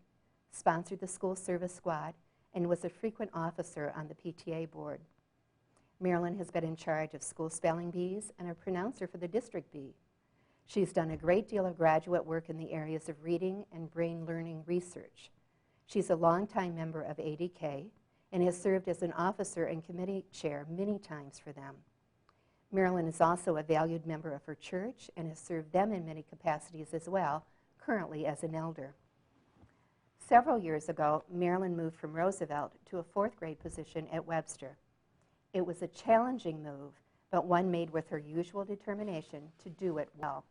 sponsored the school service squad, and was a frequent officer on the PTA board. Marilyn has been in charge of school spelling bees and a pronouncer for the district bee. She's done a great deal of graduate work in the areas of reading and brain learning research. She's a longtime member of ADK and has served as an officer and committee chair many times for them. Marilyn is also a valued member of her church and has served them in many capacities as well, currently as an elder. Several years ago, Marilyn moved from Roosevelt to a fourth grade position at Webster. It was a challenging move, but one made with her usual determination to do it well.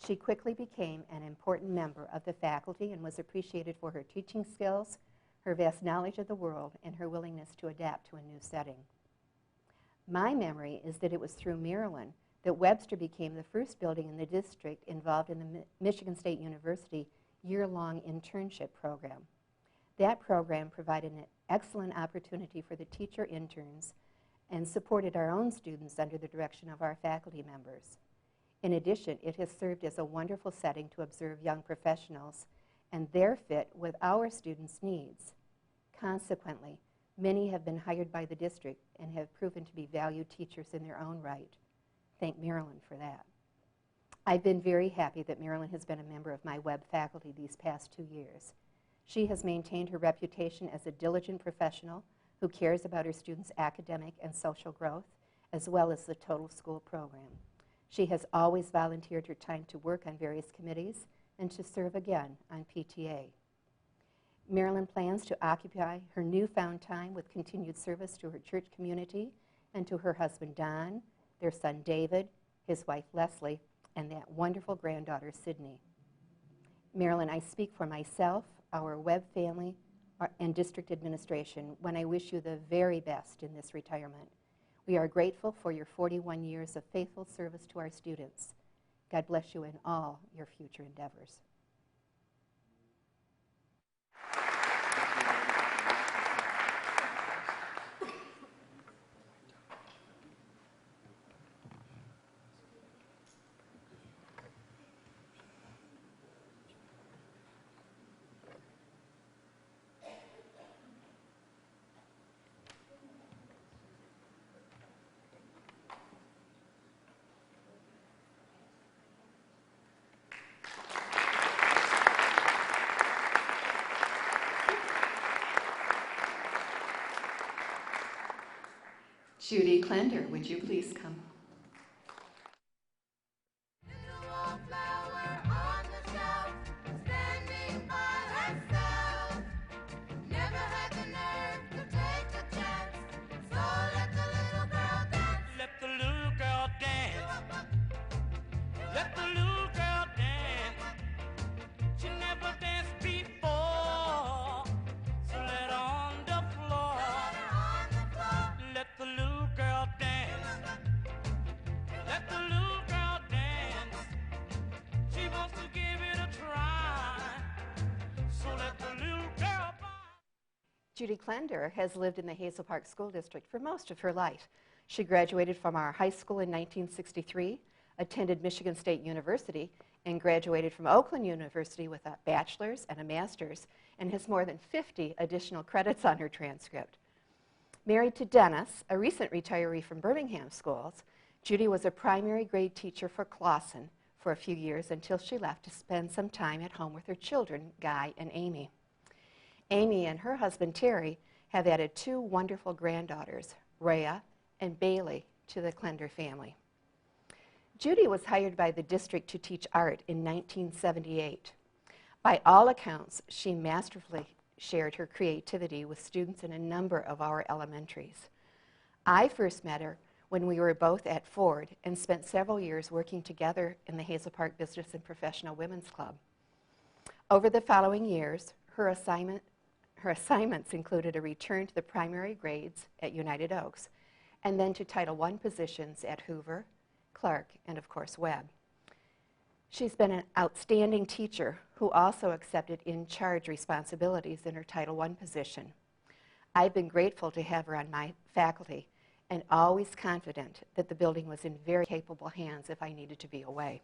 She quickly became an important member of the faculty and was appreciated for her teaching skills, her vast knowledge of the world, and her willingness to adapt to a new setting. My memory is that it was through Marilyn that Webster became the first building in the district involved in the Michigan State University year-long internship program. That program provided an excellent opportunity for the teacher interns and supported our own students under the direction of our faculty members. In addition, it has served as a wonderful setting to observe young professionals and their fit with our students' needs. Consequently, many have been hired by the district and have proven to be valued teachers in their own right. Thank Marilyn for that. I've been very happy that Marilyn has been a member of my web faculty these past 2 years. She has maintained her reputation as a diligent professional who cares about her students' academic and social growth, as well as the total school program. She has always volunteered her time to work on various committees and to serve again on PTA. Marilyn plans to occupy her newfound time with continued service to her church community and to her husband Don, their son David, his wife Leslie, and that wonderful granddaughter Sydney. Marilyn, I speak for myself, our Webb family, and district administration when I wish you the very best in this retirement. We are grateful for your 41 years of faithful service to our students. God bless you in all your future endeavors. Judy Klender, would you please come? Judy Klender has lived in the Hazel Park School District for most of her life. She graduated from our high school in 1963, attended Michigan State University, and graduated from Oakland University with a bachelor's and a master's, and has more than 50 additional credits on her transcript. Married to Dennis, a recent retiree from Birmingham schools, Judy was a primary grade teacher for Clawson for a few years until she left to spend some time at home with her children, Guy and Amy. Amy and her husband, Terry, have added 2 wonderful granddaughters, Rhea and Bailey, to the Klender family. Judy was hired by the district to teach art in 1978. By all accounts, she masterfully shared her creativity with students in a number of our elementaries. I first met her when we were both at Ford and spent several years working together in the Hazel Park Business and Professional Women's Club. Over the following years, her assignments included a return to the primary grades at United Oaks, and then to Title I positions at Hoover, Clark, and of course Webb. She's been an outstanding teacher who also accepted in-charge responsibilities in her Title I position. I've been grateful to have her on my faculty and always confident that the building was in very capable hands if I needed to be away.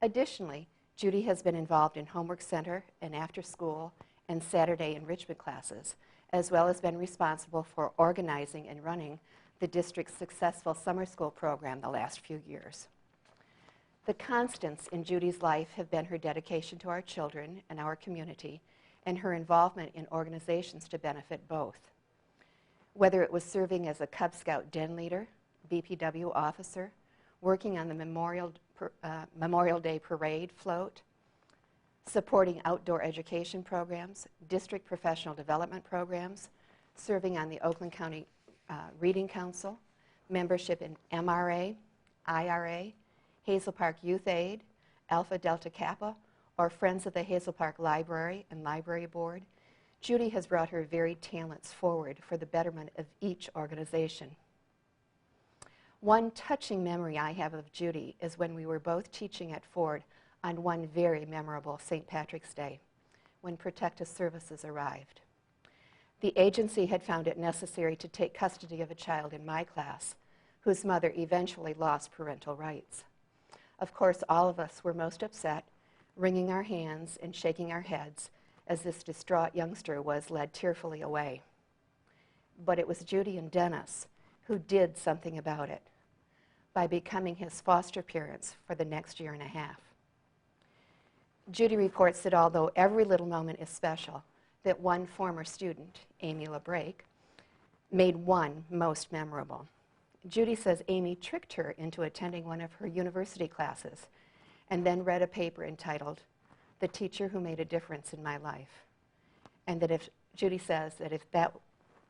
Additionally, Judy has been involved in Homework Center and after school and Saturday enrichment classes, as well as been responsible for organizing and running the district's successful summer school program the last few years. The constants in Judy's life have been her dedication to our children and our community, and her involvement in organizations to benefit both. Whether it was serving as a Cub Scout den leader, BPW officer, working on the Memorial Day parade float, supporting outdoor education programs, district professional development programs, serving on the Oakland County Reading Council, membership in MRA, IRA, Hazel Park Youth Aid, Alpha Delta Kappa, or Friends of the Hazel Park Library and Library Board, Judy has brought her varied talents forward for the betterment of each organization. One touching memory I have of Judy is when we were both teaching at Ford on one very memorable St. Patrick's Day, when protective services arrived. The agency had found it necessary to take custody of a child in my class, whose mother eventually lost parental rights. Of course, all of us were most upset, wringing our hands and shaking our heads as this distraught youngster was led tearfully away. But it was Judy and Dennis who did something about it by becoming his foster parents for the next year and a half. Judy reports that although every little moment is special, that one former student, Amy LeBrake, made one most memorable. Judy says Amy tricked her into attending one of her university classes and then read a paper entitled, "The Teacher Who Made a Difference in My Life." And that Judy says that if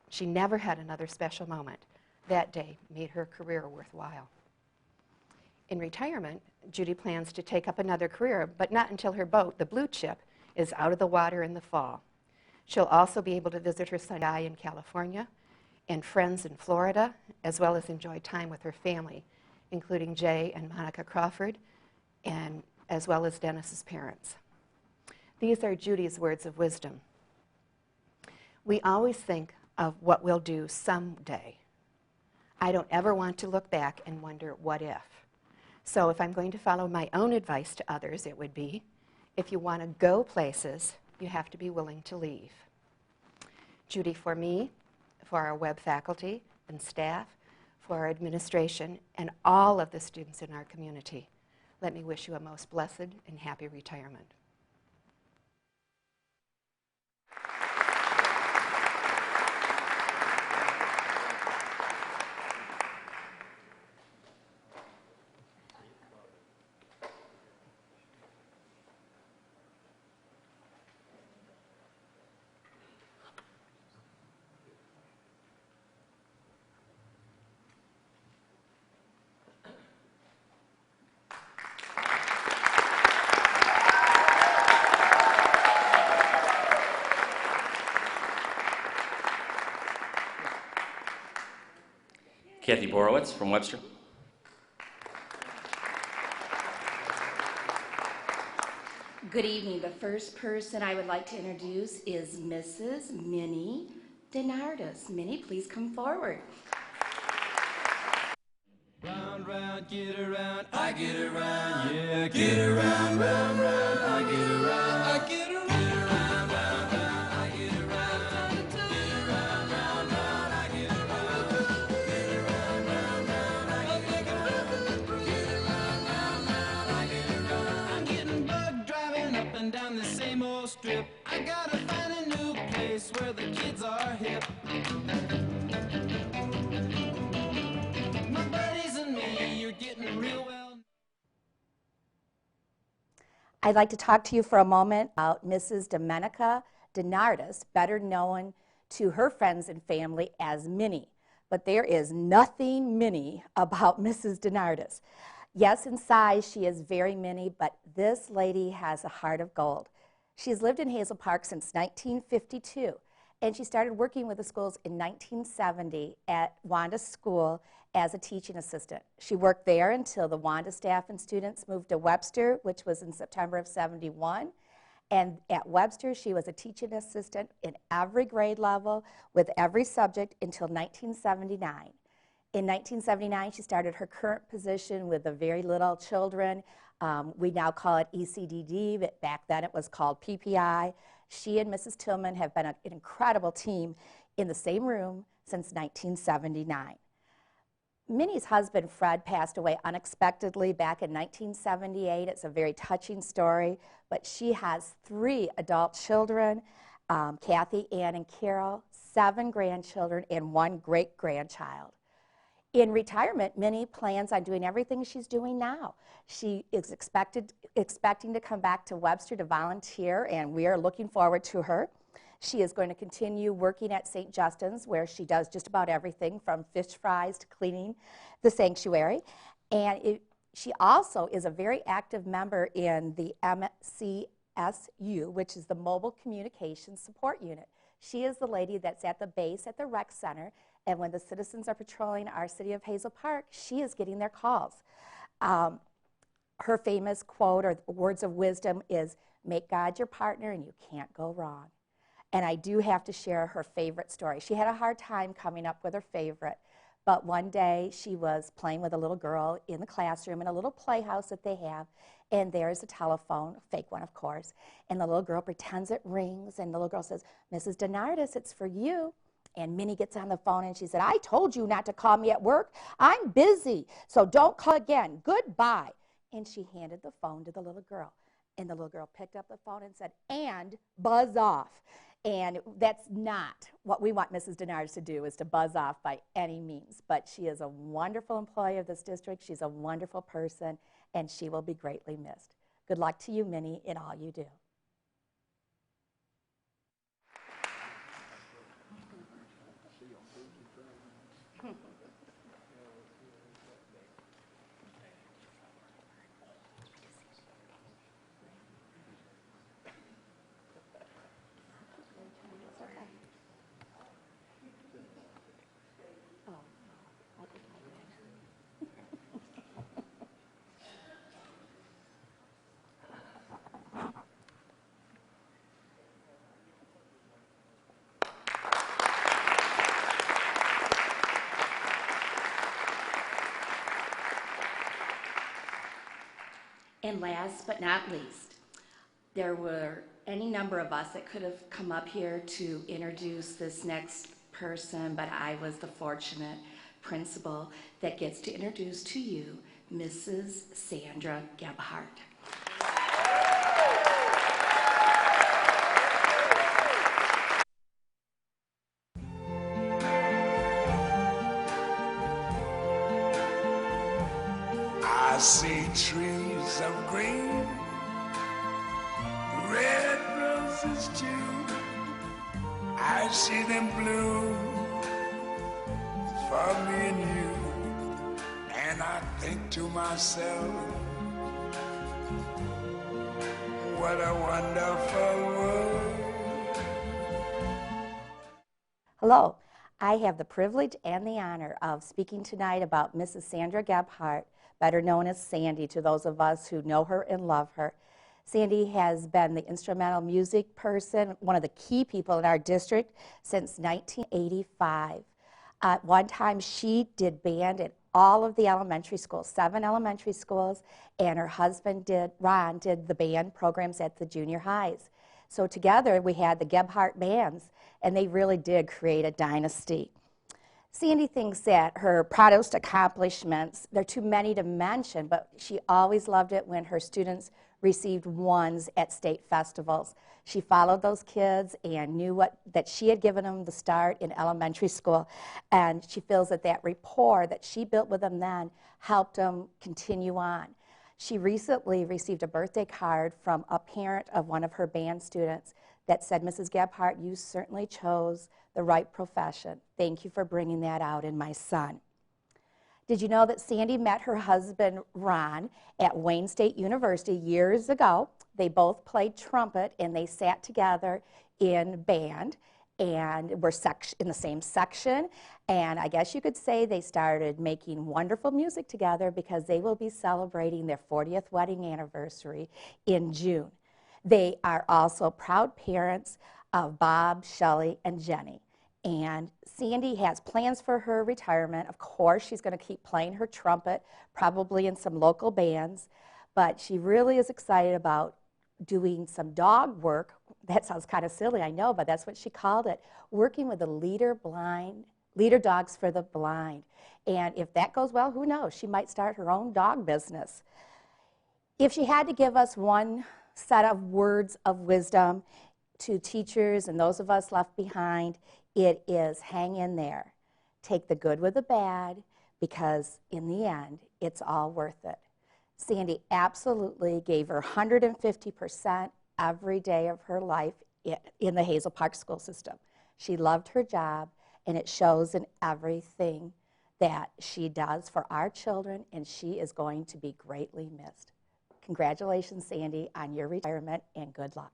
she never had another special moment, that day made her career worthwhile. In retirement, Judy plans to take up another career, but not until her boat, the Blue Chip, is out of the water in the fall. She'll also be able to visit her son Guy in California and friends in Florida, as well as enjoy time with her family, including Jay and Monica Crawford, and as well as Dennis's parents. These are Judy's words of wisdom. We always think of what we'll do someday. I don't ever want to look back and wonder what if. So if I'm going to follow my own advice to others, it would be, if you want to go places, you have to be willing to leave. Judy, for me, for our web faculty and staff, for our administration, and all of the students in our community, let me wish you a most blessed and happy retirement. Kathy Borowitz from Webster. Good evening. The first person I would like to introduce is Mrs. Minnie Denardis. Minnie, please come forward. Round, round, get around, I get around, yeah, get around, round, round, I get around, I get around, round, round, round, I get around, get around, round, round, I get around, get around, round, round, I get around, get around, round, round, I get around. I'm getting bugged driving up and down the same old strip. I gotta find a new place where the kids are hip. I'd like to talk to you for a moment about Mrs. Domenica Denardis, better known to her friends and family as Minnie. But there is nothing Minnie about Mrs. Denardis. Yes, in size, she is very Minnie, but this lady has a heart of gold. She's lived in Hazel Park since 1952, and she started working with the schools in 1970 at Wanda School as a teaching assistant. She worked there until the Wanda staff and students moved to Webster, which was in September of '71. And at Webster, she was a teaching assistant in every grade level with every subject until 1979. In 1979, she started her current position with the very little children. We now call it ECDD, but back then it was called PPI. She and Mrs. Tillman have been an incredible team in the same room since 1979. Minnie's husband, Fred, passed away unexpectedly back in 1978. It's a very touching story, but she has 3 adult children, Kathy, Ann, and Carol, 7 grandchildren, and 1 great-grandchild. In retirement, Minnie plans on doing everything she's doing now. She is expecting to come back to Webster to volunteer, and we are looking forward to her. She is going to continue working at St. Justin's, where she does just about everything from fish fries to cleaning the sanctuary. And she also is a very active member in the MCSU, which is the Mobile Communications Support Unit. She is the lady that's at the base at the rec center, and when the citizens are patrolling our city of Hazel Park, she is getting their calls. Her famous quote or words of wisdom is, "Make God your partner and you can't go wrong." And I do have to share her favorite story. She had a hard time coming up with her favorite, but one day she was playing with a little girl in the classroom in a little playhouse that they have, and there's a telephone, a fake one of course, and the little girl pretends it rings, and the little girl says, "Mrs. Denardis, it's for you." And Minnie gets on the phone and she said, "I told you not to call me at work. I'm busy, so don't call again. Goodbye." And she handed the phone to the little girl. And the little girl picked up the phone and said, "And buzz off." And that's not what we want Mrs. Denardis to do, is to buzz off by any means. But she is a wonderful employee of this district. She's a wonderful person, and she will be greatly missed. Good luck to you, Minnie, in all you do. And last but not least, there were any number of us that could have come up here to introduce this next person, but I was the fortunate principal that gets to introduce to you Mrs. Sandra Gebhardt. I see trees of green, red roses too. I see them bloom for me and you. And I think to myself, what a wonderful world. Hello, I have the privilege and the honor of speaking tonight about Mrs. Sandra Gebhardt, better known as Sandy to those of us who know her and love her. Sandy has been the instrumental music person, one of the key people in our district since 1985. At one time, she did band at all of the elementary schools, 7 elementary schools, and her husband, Ron, did the band programs at the junior highs. So together, we had the Gebhardt bands, and they really did create a dynasty. Sandy thinks that her proudest accomplishments, there are too many to mention, but she always loved it when her students received ones at state festivals. She followed those kids and knew that she had given them the start in elementary school, and she feels that that rapport that she built with them then helped them continue on. She recently received a birthday card from a parent of one of her band students that said, Mrs. Gebhardt, you certainly chose the right profession. Thank you for bringing that out in my son. Did you know that Sandy met her husband, Ron, at Wayne State University years ago? They both played trumpet, and they sat together in band and were in the same section. And I guess you could say they started making wonderful music together because they will be celebrating their 40th wedding anniversary in June. They are also proud parents of Bob, Shelley, and Jenny. And Sandy has plans for her retirement. Of course, she's going to keep playing her trumpet, probably in some local bands. But she really is excited about doing some dog work. That sounds kind of silly, I know, but that's what she called it, working with the leader dogs for the blind. And if that goes well, who knows? She might start her own dog business. If she had to give us one set of words of wisdom to teachers and those of us left behind, it is hang in there. Take the good with the bad, because in the end, it's all worth it. Sandy absolutely gave her 150% every day of her life in the Hazel Park school system. She loved her job, and it shows in everything that she does for our children, and she is going to be greatly missed. Congratulations, Sandy, on your retirement, and good luck.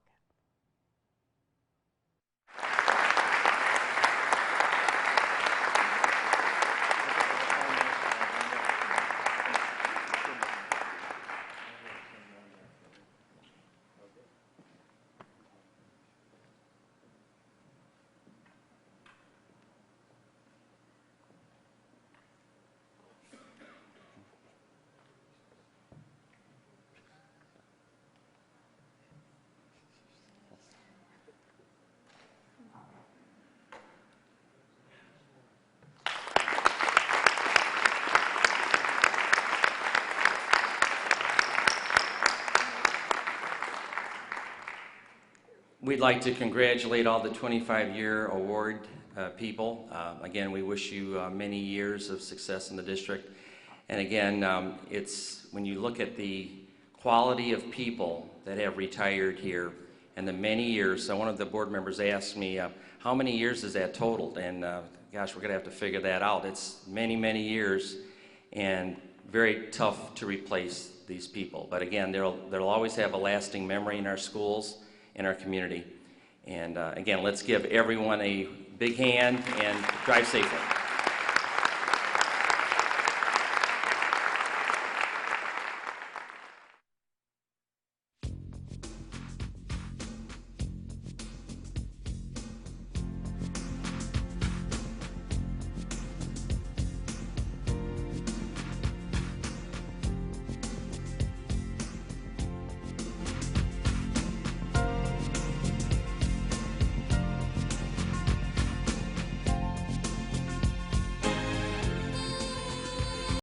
We'd like to congratulate all the 25-year award people. Again, we wish you many years of success in the district. And again, it's when you look at the quality of people that have retired here and the many years. So one of the board members asked me, how many years is that totaled? And gosh, we're going to have to figure that out. It's many, many years, and very tough to replace these people. But again, they'll always have a lasting memory in our schools, in our community. And again, let's give everyone a big hand and drive safely.